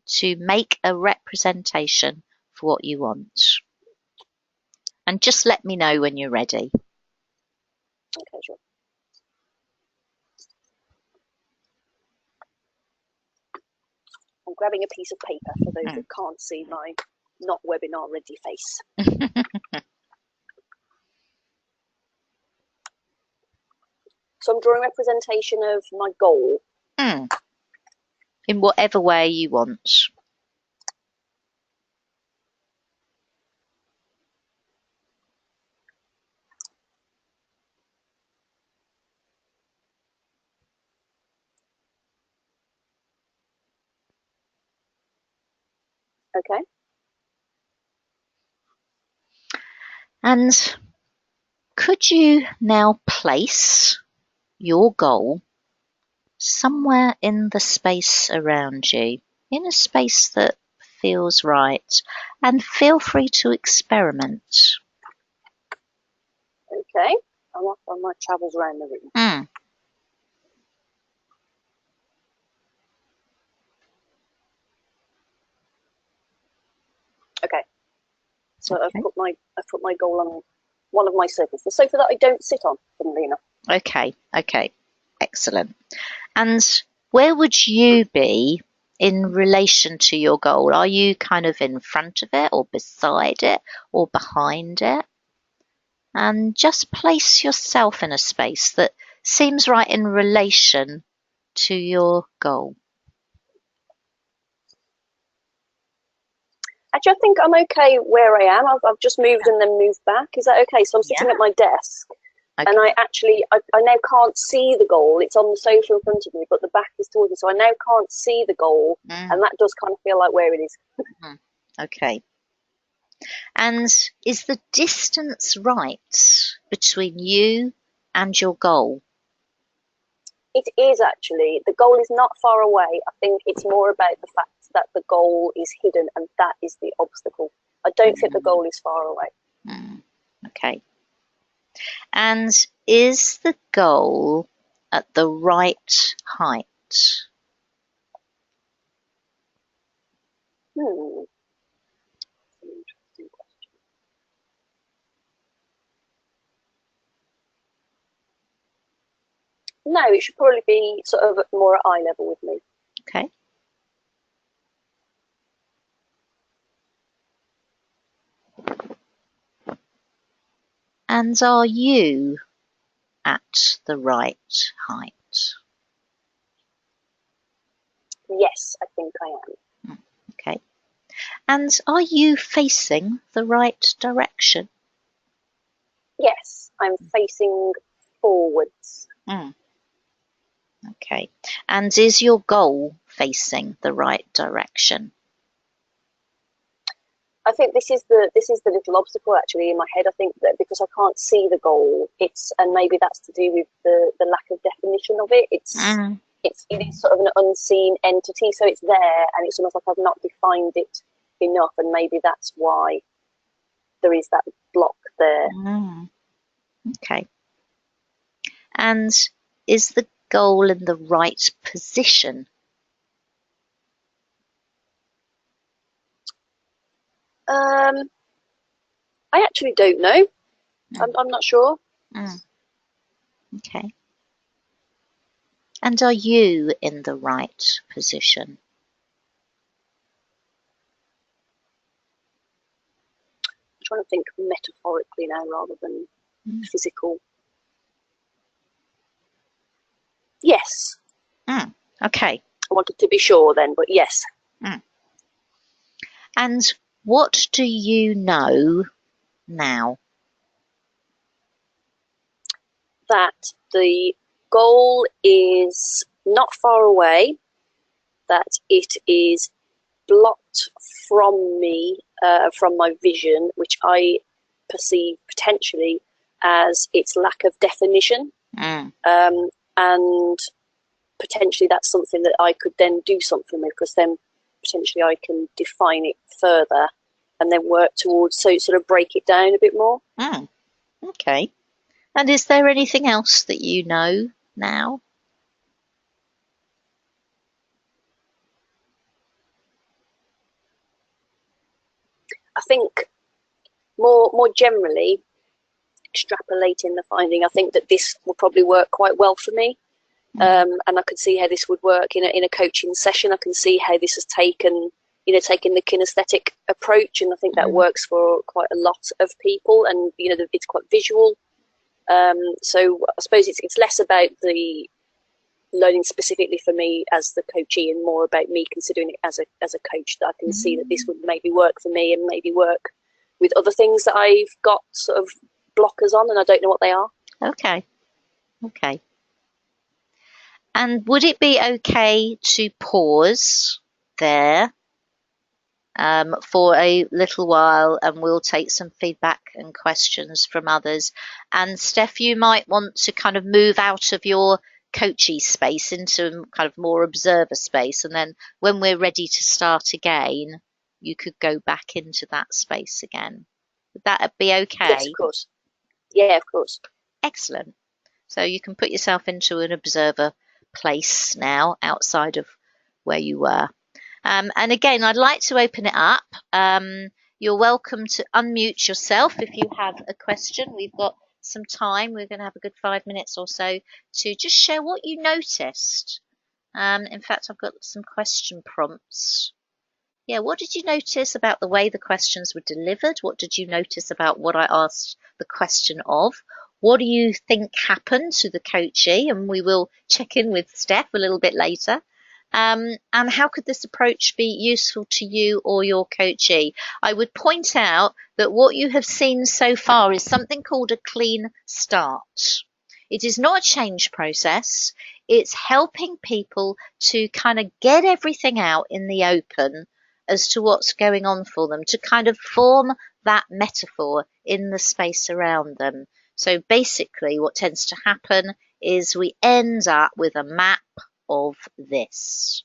to make a representation for what you want. And just let me know when you're ready. Okay, sure. I'm grabbing a piece of paper for those that can't see my not webinar ready face. So I'm drawing representation of my goal. In whatever way you want. Okay. And could you now place your goal somewhere in the space around you, in a space that feels right, and feel free to experiment. Okay. I might travel around the room. Okay. So okay. I've put my goal on one of my sofas, the sofa that I don't sit on, funnily enough. Okay. Excellent. And where would you be in relation to your goal? Are you kind of in front of it or beside it or behind it? And just place yourself in a space that seems right in relation to your goal. Actually, I think I'm okay where I am. I've just moved and then moved back. Is that okay? So I'm sitting at my desk. Okay. And I now can't see the goal. It's on the sofa in front of me, but the back is towards me. So I now can't see the goal. And that does kind of feel like where it is. Okay. And is the distance right between you and your goal? It is actually. The goal is not far away. I think it's more about the fact that the goal is hidden and that is the obstacle. I don't think the goal is far away. Okay. And is the goal at the right height? Interesting question. No, it should probably be sort of more at eye level with me. Okay. And are you at the right height? Yes, I think I am. Okay. And are you facing the right direction? Yes, I'm facing forwards. Okay. And is your goal facing the right direction? I think this is the little obstacle actually in my head. I think that because I can't see the goal, and maybe that's to do with the lack of definition of it. It is sort of an unseen entity, so it's there, and it's almost like I've not defined it enough, and maybe that's why there is that block there. Okay. And is the goal in the right position? I actually don't know. I'm not sure. Okay. And are you in the right position? I'm trying to think metaphorically now rather than physical. Yes. Okay. I wanted to be sure then, but yes. And what do you know now? That the goal is not far away, that it is blocked from me, from my vision, which I perceive potentially as its lack of definition. And potentially that's something that I could then do something with, because then potentially I can define it further and then work towards, so sort of break it down a bit more. Okay. And is there anything else that you know now? I think more generally, extrapolating the finding, I think that this will probably work quite well for me. And I could see how this would work in a coaching session. I can see how this has taken the kinesthetic approach, and I think that works for quite a lot of people. And it's quite visual. So I suppose it's less about the learning specifically for me as the coachee, and more about me considering it as a coach, that I can see that this would maybe work for me and maybe work with other things that I've got sort of blockers on, and I don't know what they are. Okay. And would it be okay to pause there for a little while, and we'll take some feedback and questions from others? And Steph, you might want to kind of move out of your coachy space into kind of more observer space, and then when we're ready to start again, you could go back into that space again. Would that be okay? Yes, of course. Yeah, of course. Excellent. So you can put yourself into an observer place now outside of where you were. And again, I'd like to open it up. You're welcome to unmute yourself if you have a question. We've got some time. We're going to have a good 5 minutes or so to just share what you noticed. In fact, I've got some question prompts. Yeah, what did you notice about the way the questions were delivered? What did you notice about what I asked the question of? What do you think happened to the coachee? And we will check in with Steph a little bit later. And how could this approach be useful to you or your coachee? I would point out that what you have seen so far is something called a clean start. It is not a change process. It's helping people to kind of get everything out in the open as to what's going on for them, to kind of form that metaphor in the space around them. So basically what tends to happen is we end up with a map of this.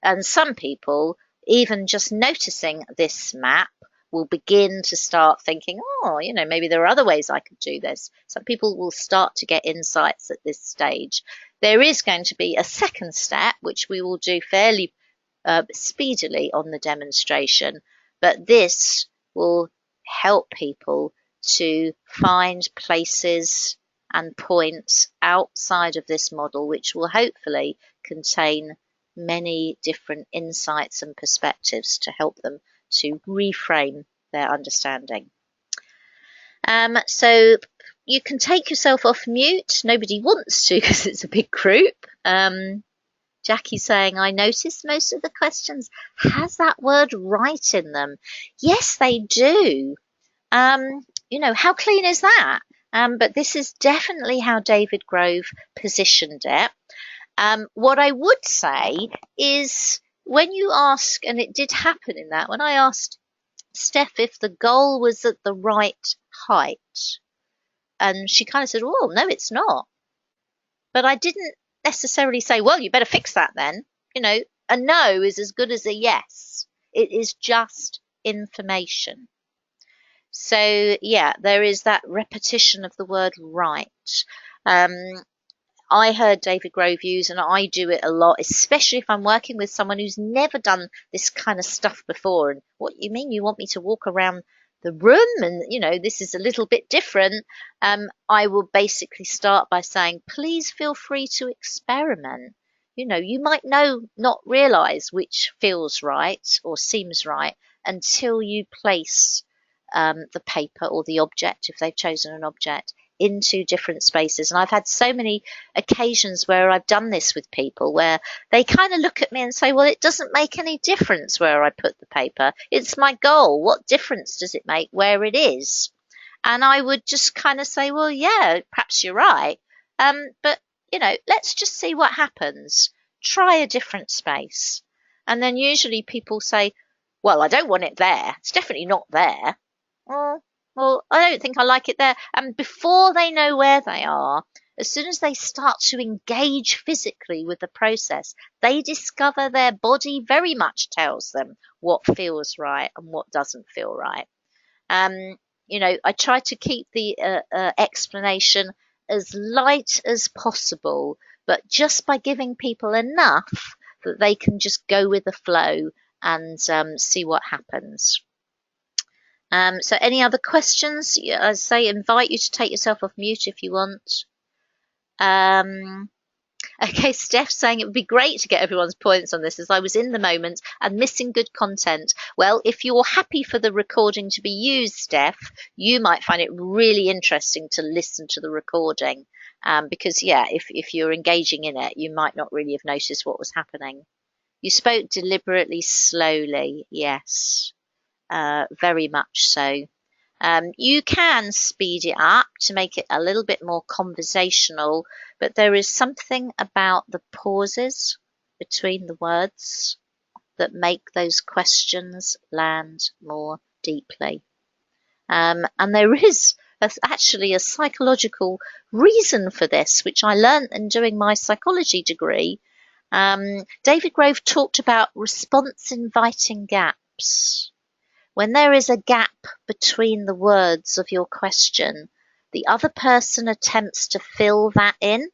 And some people, even just noticing this map, will begin to start thinking, oh, maybe there are other ways I could do this. Some people will start to get insights at this stage. There is going to be a second step, which we will do fairly speedily on the demonstration, but this will help people to find places and points outside of this model, which will hopefully contain many different insights and perspectives to help them to reframe their understanding. So you can take yourself off mute. Nobody wants to because it's a big group. Jackie's saying, I noticed most of the questions has that word right in them. Yes, they do. How clean is that? But this is definitely how David Grove positioned it. What I would say is when you ask, and it did happen in that, when I asked Steph if the goal was at the right height, and she kind of said, oh, no, it's not. But I didn't necessarily say, well, you better fix that then. A no is as good as a yes. It is just information. So, yeah, there is that repetition of the word right. I heard David Grove use, and I do it a lot, especially if I'm working with someone who's never done this kind of stuff before. And what you mean you want me to walk around the room and, this is a little bit different. I will basically start by saying, please feel free to experiment. You might not realize which feels right or seems right until you place the paper or the object, if they've chosen an object, into different spaces. And I've had so many occasions where I've done this with people where they kind of look at me and say, well, it doesn't make any difference where I put the paper. It's my goal. What difference does it make where it is? And I would just kind of say, well, yeah, perhaps you're right. But, let's just see what happens. Try a different space. And then usually people say, well, I don't want it there. It's definitely not there. Well, I don't think I like it there. And before they know where they are, as soon as they start to engage physically with the process, they discover their body very much tells them what feels right and what doesn't feel right. I try to keep the explanation as light as possible, but just by giving people enough that they can just go with the flow and see what happens. So any other questions? I say invite you to take yourself off mute if you want. Okay, Steph saying it would be great to get everyone's points on this as I was in the moment and missing good content. Well, if you're happy for the recording to be used, Steph, you might find it really interesting to listen to the recording. Because, yeah, if you're engaging in it, you might not really have noticed what was happening. You spoke deliberately slowly. Yes, very much so. You can speed it up to make it a little bit more conversational, but there is something about the pauses between the words that make those questions land more deeply. And there is actually a psychological reason for this, which I learned in doing my psychology degree. David Grove talked about response inviting gaps. When there is a gap between the words of your question, the other person attempts to fill that in.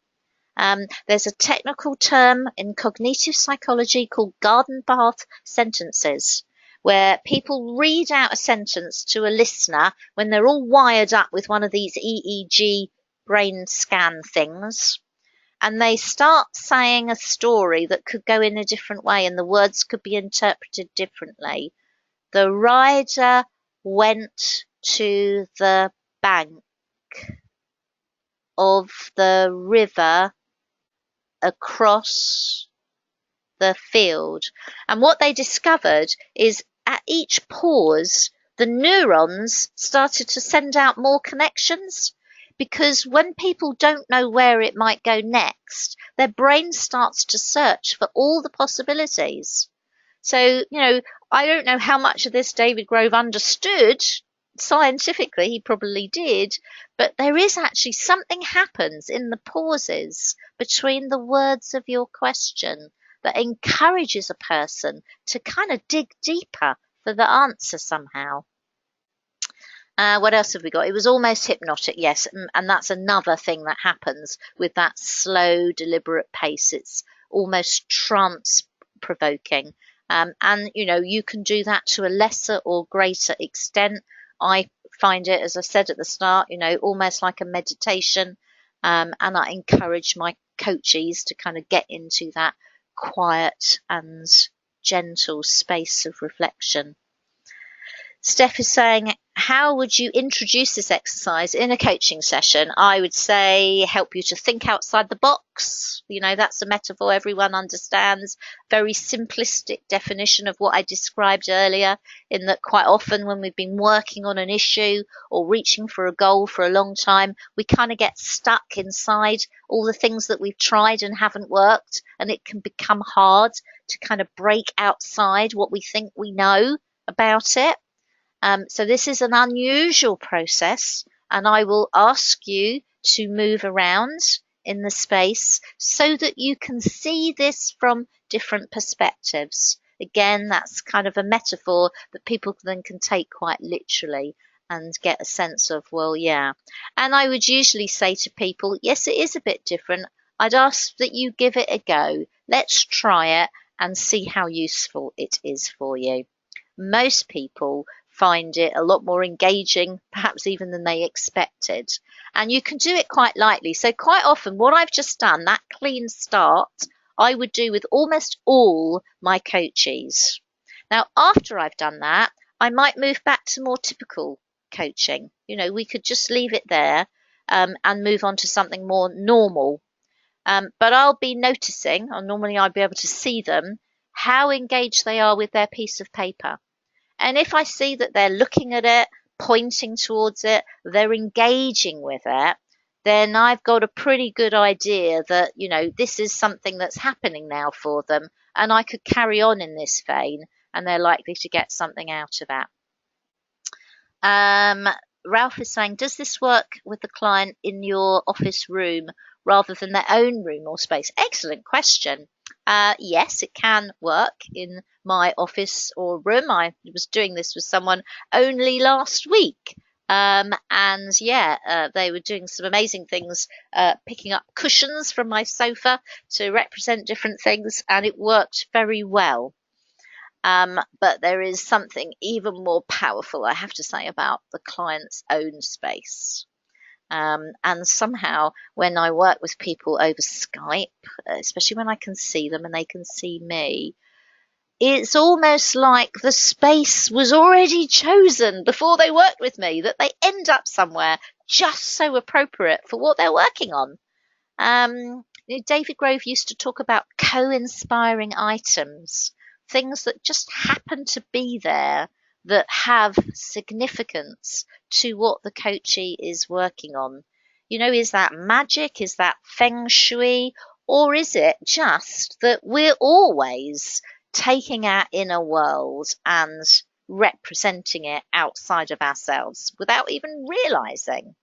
There's a technical term in cognitive psychology called garden path sentences, where people read out a sentence to a listener when they're all wired up with one of these EEG brain scan things. And they start saying a story that could go in a different way and the words could be interpreted differently. The rider went to the bank of the river across the field. And what they discovered is at each pause, the neurons started to send out more connections. Because when people don't know where it might go next, their brain starts to search for all the possibilities. So, I don't know how much of this David Grove understood scientifically, he probably did, but there is actually something happens in the pauses between the words of your question that encourages a person to kind of dig deeper for the answer somehow. What else have we got? It was almost hypnotic, yes, and that's another thing that happens with that slow, deliberate pace. It's almost trance-provoking. And, you can do that to a lesser or greater extent. I find it, as I said at the start, almost like a meditation. And I encourage my coachees to kind of get into that quiet and gentle space of reflection. Steph is saying, how would you introduce this exercise in a coaching session? I would say help you to think outside the box. That's a metaphor everyone understands. Very simplistic definition of what I described earlier, in that quite often when we've been working on an issue or reaching for a goal for a long time, we kind of get stuck inside all the things that we've tried and haven't worked. And it can become hard to kind of break outside what we think we know about it. So this is an unusual process, and I will ask you to move around in the space so that you can see this from different perspectives. Again, that's kind of a metaphor that people then can take quite literally and get a sense of, well, yeah. And I would usually say to people, yes, it is a bit different. I'd ask that you give it a go. Let's try it and see how useful it is for you. Most people find it a lot more engaging, perhaps even than they expected. And you can do it quite lightly. So quite often what I've just done, that clean start, I would do with almost all my coachees. Now, after I've done that, I might move back to more typical coaching. We could just leave it there and move on to something more normal. But I'll be noticing, or normally I'll be able to see them, how engaged they are with their piece of paper. And if I see that they're looking at it, pointing towards it, they're engaging with it, then I've got a pretty good idea that, this is something that's happening now for them, and I could carry on in this vein, and they're likely to get something out of that. Ralph is saying, does this work with the client in your office room rather than their own room or space? Excellent question. Yes, it can work in my office or room. I was doing this with someone only last week. And yeah, they were doing some amazing things, picking up cushions from my sofa to represent different things, and it worked very well. But there is something even more powerful, I have to say, about the client's own space. And somehow when I work with people over Skype, especially when I can see them and they can see me, it's almost like the space was already chosen before they worked with me, that they end up somewhere just so appropriate for what they're working on. David Grove used to talk about co-inspiring items, things that just happen to be there that have significance to what the coachee is working on. Is that magic? Is that feng shui? Or is it just that we're always taking our inner world and representing it outside of ourselves without even realizing?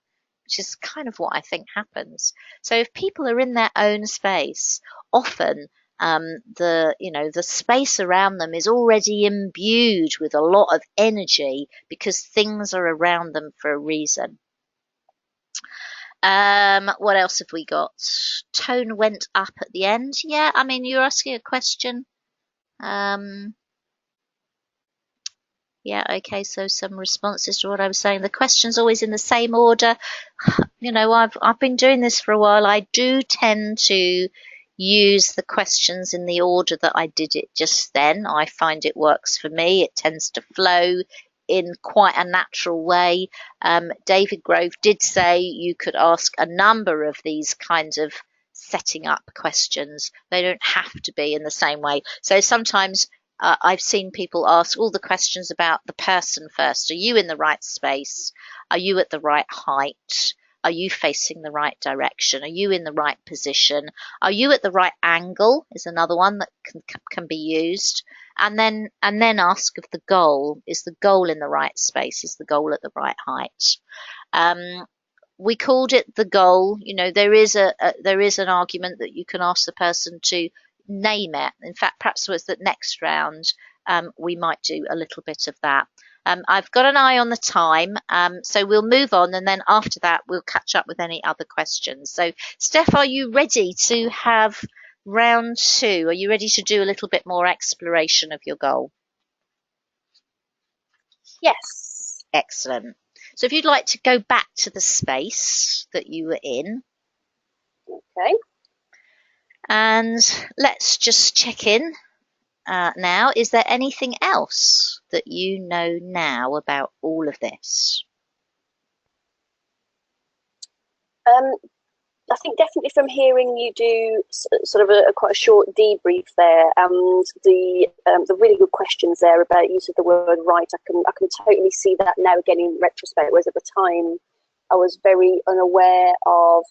Which is kind of what I think happens. So if people are in their own space, often the space around them is already imbued with a lot of energy because things are around them for a reason. What else have we got? Tone went up at the end. Yeah, I mean, you're asking a question. Yeah, okay, so some responses to what I was saying. The question's always in the same order. I've been doing this for a while. I do tend to use the questions in the order that I did it just then. I find it works for me. It tends to flow in quite a natural way. David Grove did say you could ask a number of these kinds of setting up questions. They don't have to be in the same way. So sometimes I've seen people ask all the questions about the person first. Are you in the right space? Are you at the right height? Are you facing the right direction? Are you in the right position? Are you at the right angle? Is another one that can be used. And then ask of the goal. Is the goal in the right space? Is the goal at the right height? We called it the goal. There is an argument that you can ask the person to name it. In fact, perhaps with the next round, we might do a little bit of that. I've got an eye on the time, so we'll move on, and then after that, we'll catch up with any other questions. So, Steph, are you ready to have round 2? Are you ready to do a little bit more exploration of your goal? Yes. Excellent. So if you'd like to go back to the space that you were in. Okay. And let's just check in now. Is there anything else that you know now about all of this? I think definitely from hearing you do sort of quite a short debrief there, and the really good questions there about use of the word right, I can totally see that now again in retrospect. Whereas at the time, I was very unaware of,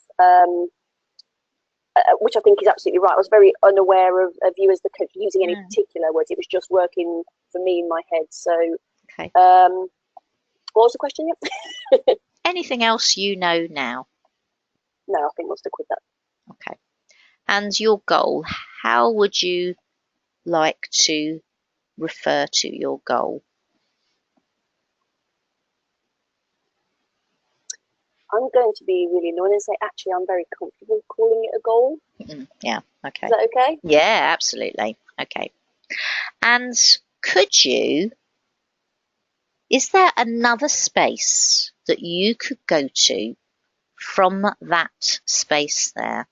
which I think is absolutely right. I was very unaware of you as the coach using any particular words. It was just working for me in my head. So, okay. What was the question? Anything else you know now? No, I think we'll stick with that. Okay. And your goal, how would you like to refer to your goal? I'm going to be really annoying and say, actually, I'm very comfortable calling it a goal. Yeah, okay. Is that okay? Yeah, absolutely. Okay. And is there another space that you could go to from that space there?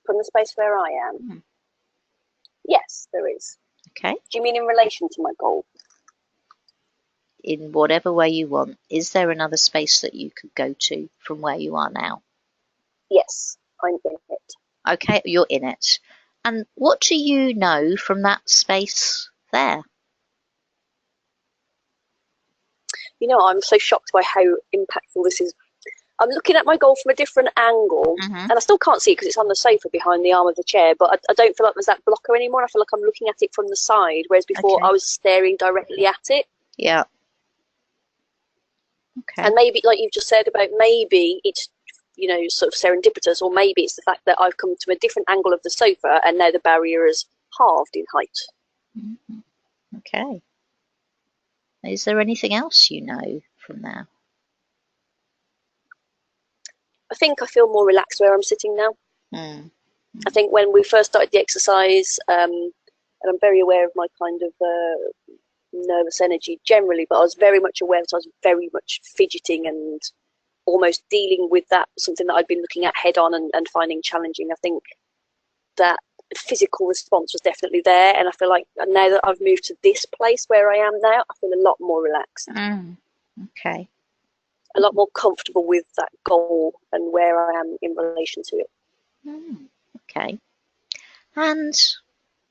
From the space where I am? Yes, there is. Okay. Do you mean in relation to my goal? In whatever way you want. Is there another space that you could go to from where you are now? Yes, I'm in it. Okay, you're in it. And what do you know from that space there? I'm so shocked by how impactful this is. I'm looking at my goal from a different angle, and I still can't see it because it's on the sofa behind the arm of the chair, but I don't feel like there's that blocker anymore. I feel like I'm looking at it from the side, whereas before I was staring directly at it. Yeah. Okay. And maybe, like you've just said about, maybe it's, sort of serendipitous, or maybe it's the fact that I've come to a different angle of the sofa and now the barrier is halved in height. Okay. Is there anything else you know from there? I think I feel more relaxed where I'm sitting now. I think when we first started the exercise, and I'm very aware of my kind of nervous energy generally, but I was very much aware that I was very much fidgeting and almost dealing with that, something that I'd been looking at head on and finding challenging. I think that physical response was definitely there, and I feel like now that I've moved to this place where I am now, I feel a lot more relaxed. Okay. A lot more comfortable with that goal and where I am in relation to it. Okay. And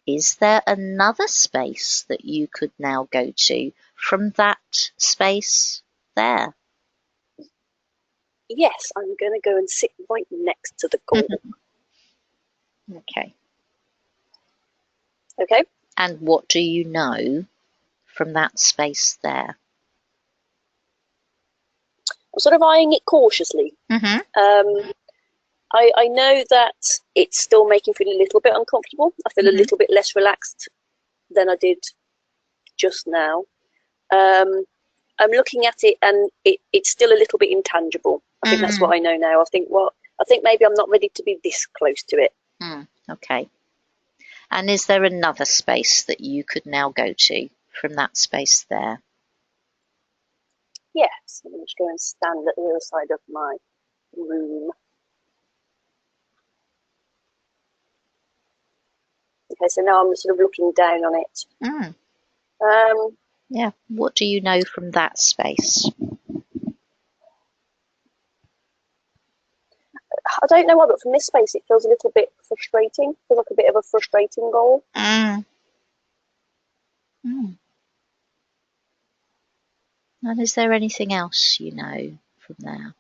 is there another space that you could now go to from that space there? Yes, I'm going to go and sit right next to the goal. Okay. Okay. And what do you know from that space there? I'm sort of eyeing it cautiously. I know that it's still making me feel a little bit uncomfortable. I feel a little bit less relaxed than I did just now. I'm looking at it, and it's still a little bit intangible. I think that's what I know now. I think maybe I'm not ready to be this close to it. Okay. And is there another space that you could now go to from that space there? Yes, I'm just going to stand at the other side of my room. Okay, so now I'm sort of looking down on it. Yeah. What do you know from that space? I don't know why, but from this space it feels a little bit frustrating. It feels like a bit of a frustrating goal. And is there anything else you know from there?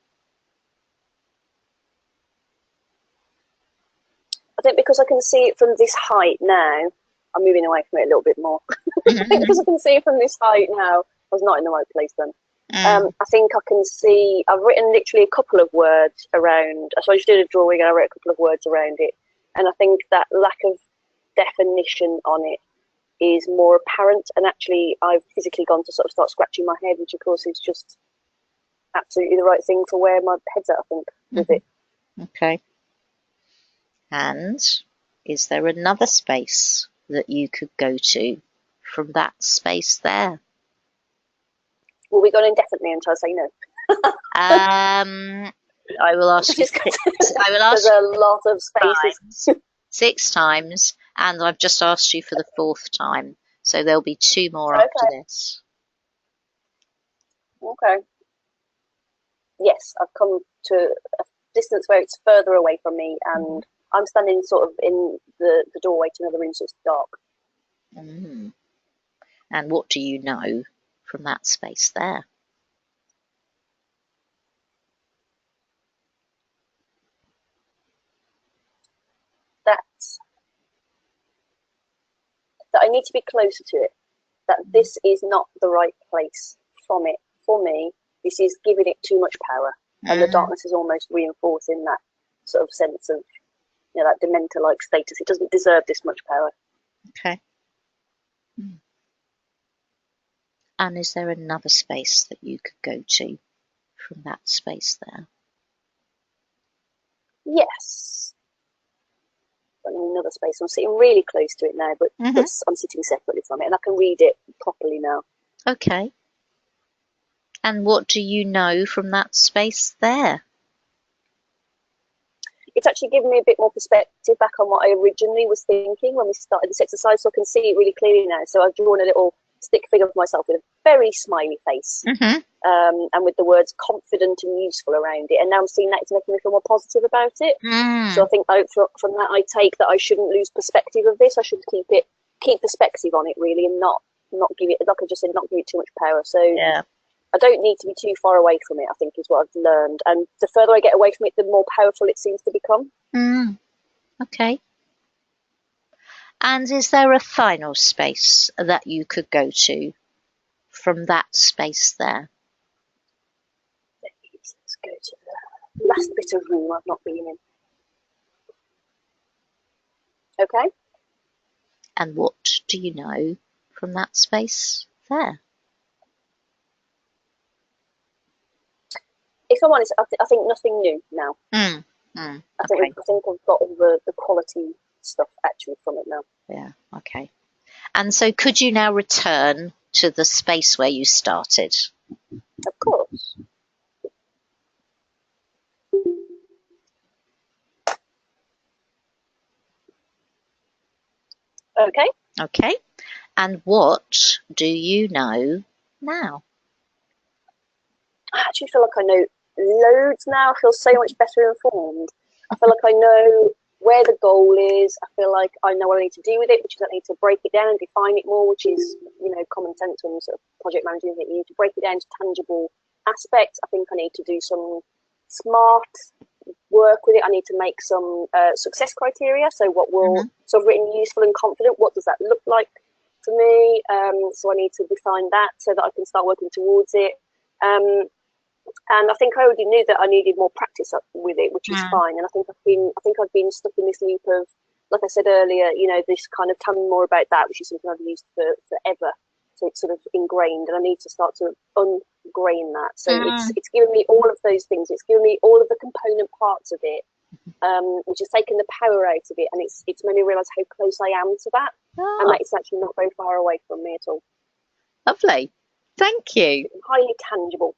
I think because I can see it from this height now, I'm moving away from it a little bit more. Because I can see it from this height now, I was not in the right place then. I think I can see, I've written literally a couple of words around, so I just did a drawing and I wrote a couple of words around it. And I think that lack of definition on it is more apparent. And actually, I've physically gone to sort of start scratching my head, which of course is just absolutely the right thing for where my head's at, I think, with it. Okay. And is there another space that you could go to from that space there? Will we go indefinitely until I say no? I will ask you. I will ask. There's a lot of spaces. 6 times, and I've just asked you for the 4th time, so there'll be 2 more after this. Okay. Yes, I've come to a distance where it's further away from me, and I'm standing sort of in the doorway to another room, so it's dark. And what do you know from that space there? That I need to be closer to it. That this is not the right place from it. For me, this is giving it too much power, and the darkness is almost reinforcing that sort of sense of, that Dementor-like status. It doesn't deserve this much power. Okay. And is there another space that you could go to from that space there? Yes. I'm in another space. I'm sitting really close to it now, but I'm sitting separately from it, and I can read it properly now. Okay. And what do you know from that space there? It's actually given me a bit more perspective back on what I originally was thinking when we started this exercise, so I can see it really clearly now. So I've drawn a little stick figure of myself with a very smiley face, and with the words confident and useful around it. And now I'm seeing that it's making me feel more positive about it. So I think from that I take that I shouldn't lose perspective of this. I should keep perspective on it really, and not give it, like I just said, not give it too much power. So yeah. I don't need to be too far away from it, I think, is what I've learned. And the further I get away from it, the more powerful it seems to become. Okay. And is there a final space that you could go to from that space there? Let's go to the last bit of room I've not been in. Okay. And what do you know from that space there? If I'm honest, I think nothing new now. I think I've got all the quality stuff actually from it now. Yeah, okay. And so could you now return to the space where you started? Of course. Okay. Okay. And what do you know now? I actually feel like I know loads now. I feel so much better informed. I feel like I know where the goal is. I feel like I know what I need to do with it, which is I need to break it down and define it more, which is, common sense when sort of project managing it. You need to break it down to tangible aspects. I think I need to do some smart work with it. I need to make some success criteria. So what will sort of written useful and confident, what does that look like for me? So I need to define that so that I can start working towards it. And I think I already knew that I needed more practice with it, which is fine. And I think I've been stuck in this loop of, like I said earlier, this kind of telling me more about that, which is something I've used for forever. So it's sort of ingrained, and I need to start to ungrain that. So it's given me all of those things. It's given me all of the component parts of it, which has taken the power out of it, and it's made me realise how close I am to that, and that it's actually not very far away from me at all. Lovely. Thank you. Highly tangible.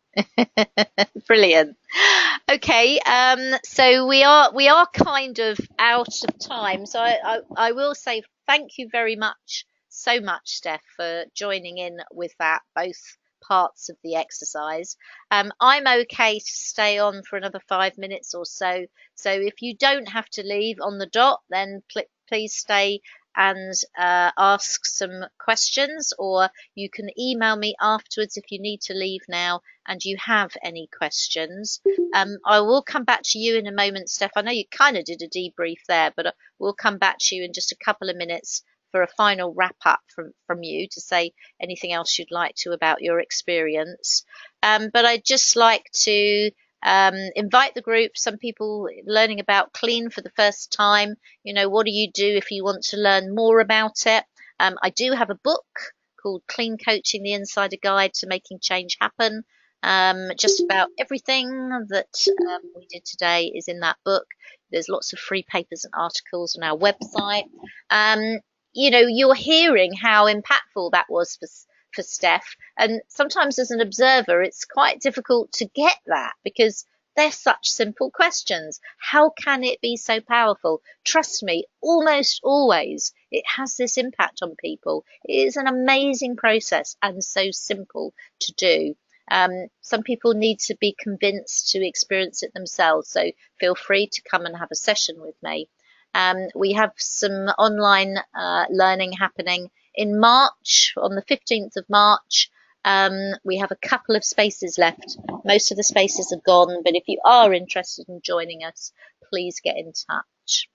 Brilliant. Okay, so we are kind of out of time. So I will say thank you very much, so much, Steph, for joining in with that, both parts of the exercise. I'm okay to stay on for another 5 minutes or so. So if you don't have to leave on the dot, then please stay and ask some questions, or you can email me afterwards if you need to leave now and you have any questions. I will come back to you in a moment, Steph. I know you kind of did a debrief there, but we'll come back to you in just a couple of minutes for a final wrap up from you to say anything else you'd like to about your experience. But I'd just like to invite the group, some people learning about Clean for the first time. What do you do if you want to learn more about it? I do have a book called Clean Coaching, the Insider Guide to Making Change Happen. Just about everything that we did today is in that book. There's lots of free papers and articles on our website. You're hearing how impactful that was for Steph. And sometimes as an observer, it's quite difficult to get that because they're such simple questions. How can it be so powerful? Trust me, almost always it has this impact on people. It is an amazing process and so simple to do. Some people need to be convinced to experience it themselves. So feel free to come and have a session with me. We have some online learning happening in March, on the 15th of March. We have a couple of spaces left. Most of the spaces are gone, but if you are interested in joining us, please get in touch.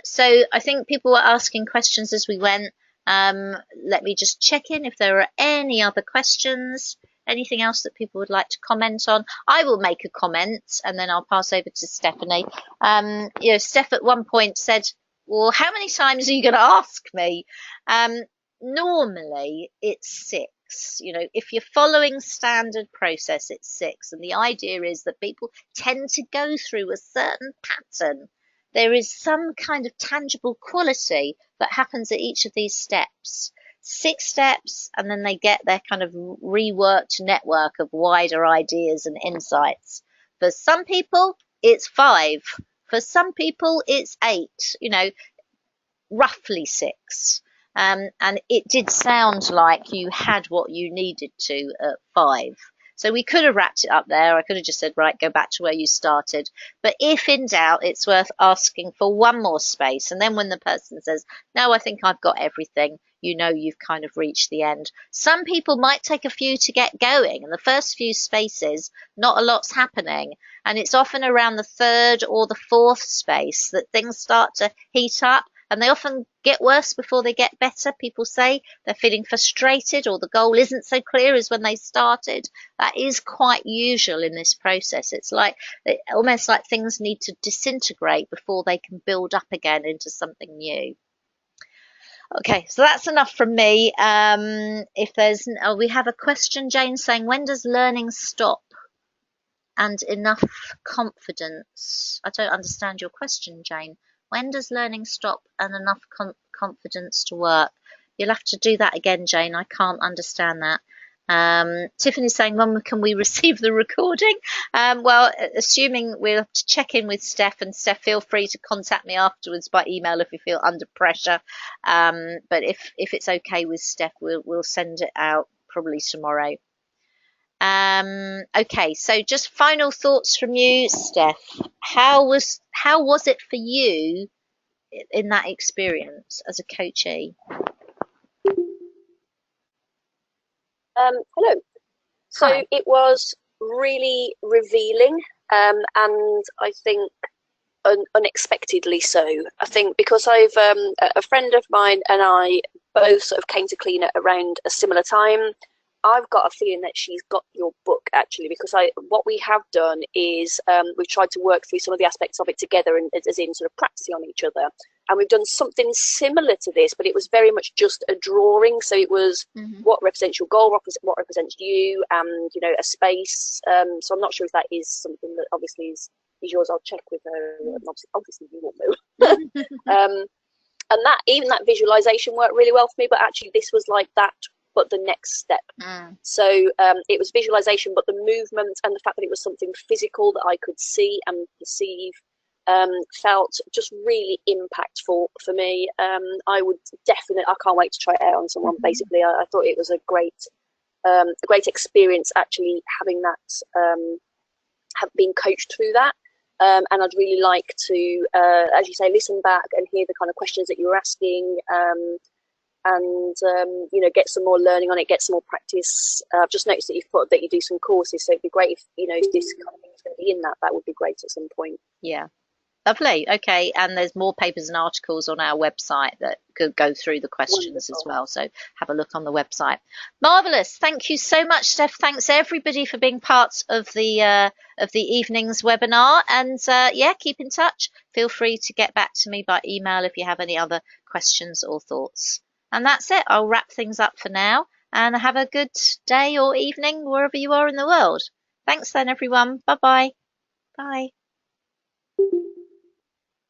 So I think people were asking questions as we went. Let me just check in if there are any other questions. Anything else that people would like to comment on? I will make a comment and then I'll pass over to Stephanie. Steph at one point said, well, how many times are you going to ask me? Normally it's 6. If you're following standard process, it's 6. And the idea is that people tend to go through a certain pattern. There is some kind of tangible quality that happens at each of these steps. 6 steps, and then they get their kind of reworked network of wider ideas and insights. For some people, it's 5. For some people, it's 8, roughly 6. And it did sound like you had what you needed to at 5. So we could have wrapped it up there. I could have just said, right, go back to where you started. But if in doubt, it's worth asking for one more space. And then when the person says, no, I think I've got everything, you've kind of reached the end. Some people might take a few to get going. And the first few spaces, not a lot's happening. And it's often around the 3rd or the 4th space that things start to heat up. And they often get worse before they get better. People say they're feeling frustrated or the goal isn't so clear as when they started. That is quite usual in this process. It's almost like things need to disintegrate before they can build up again into something new. Okay, so that's enough from me. We have a question, Jane, saying, when does learning stop? And enough confidence. I don't understand your question, Jane. When does learning stop and enough confidence to work? You'll have to do that again, Jane. I can't understand that. Tiffany's saying, when can we receive the recording? Well, assuming we'll have to check in with Steph, and Steph, feel free to contact me afterwards by email if you feel under pressure. But if it's okay with Steph, we'll send it out probably tomorrow. Okay, so just final thoughts from you, Steph. How was it for you in that experience as a coachee? Hello. So Hi. it was really revealing, and I think unexpectedly so. I think because I've a friend of mine and I both sort of came to clean it around a similar time. I've got a feeling that she's got your book actually, because what we have done is we've tried to work through some of the aspects of it together, and as in sort of practicing on each other. And we've done something similar to this, but it was very much just a drawing. So it was what represents your goal, what represents you, and a space. So I'm not sure if that is something that obviously is yours. I'll check with her. Obviously you will know. And that visualization worked really well for me. But actually, this was like that, but the next step. So it was visualization, but the movement and the fact that it was something physical that I could see and perceive felt just really impactful for me. I can't wait to try it out on someone. Basically, I thought it was a great experience actually having that, have been coached through that. And I'd really like to, as you say, listen back and hear the kind of questions that you were asking, and get some more learning on it, get some more practice. I've just noticed that you've put that you do some courses, so it'd be great if this kind of thing is going to be in that would be great at some point. Yeah. Lovely. Okay, and there's more papers and articles on our website that could go through the questions as well. So have a look on the website. Marvelous. Thank you so much, Steph. Thanks everybody for being part of the evening's webinar. And keep in touch. Feel free to get back to me by email if you have any other questions or thoughts. And that's it. I'll wrap things up for now. And have a good day or evening wherever you are in the world. Thanks then, everyone. Bye-bye. Bye.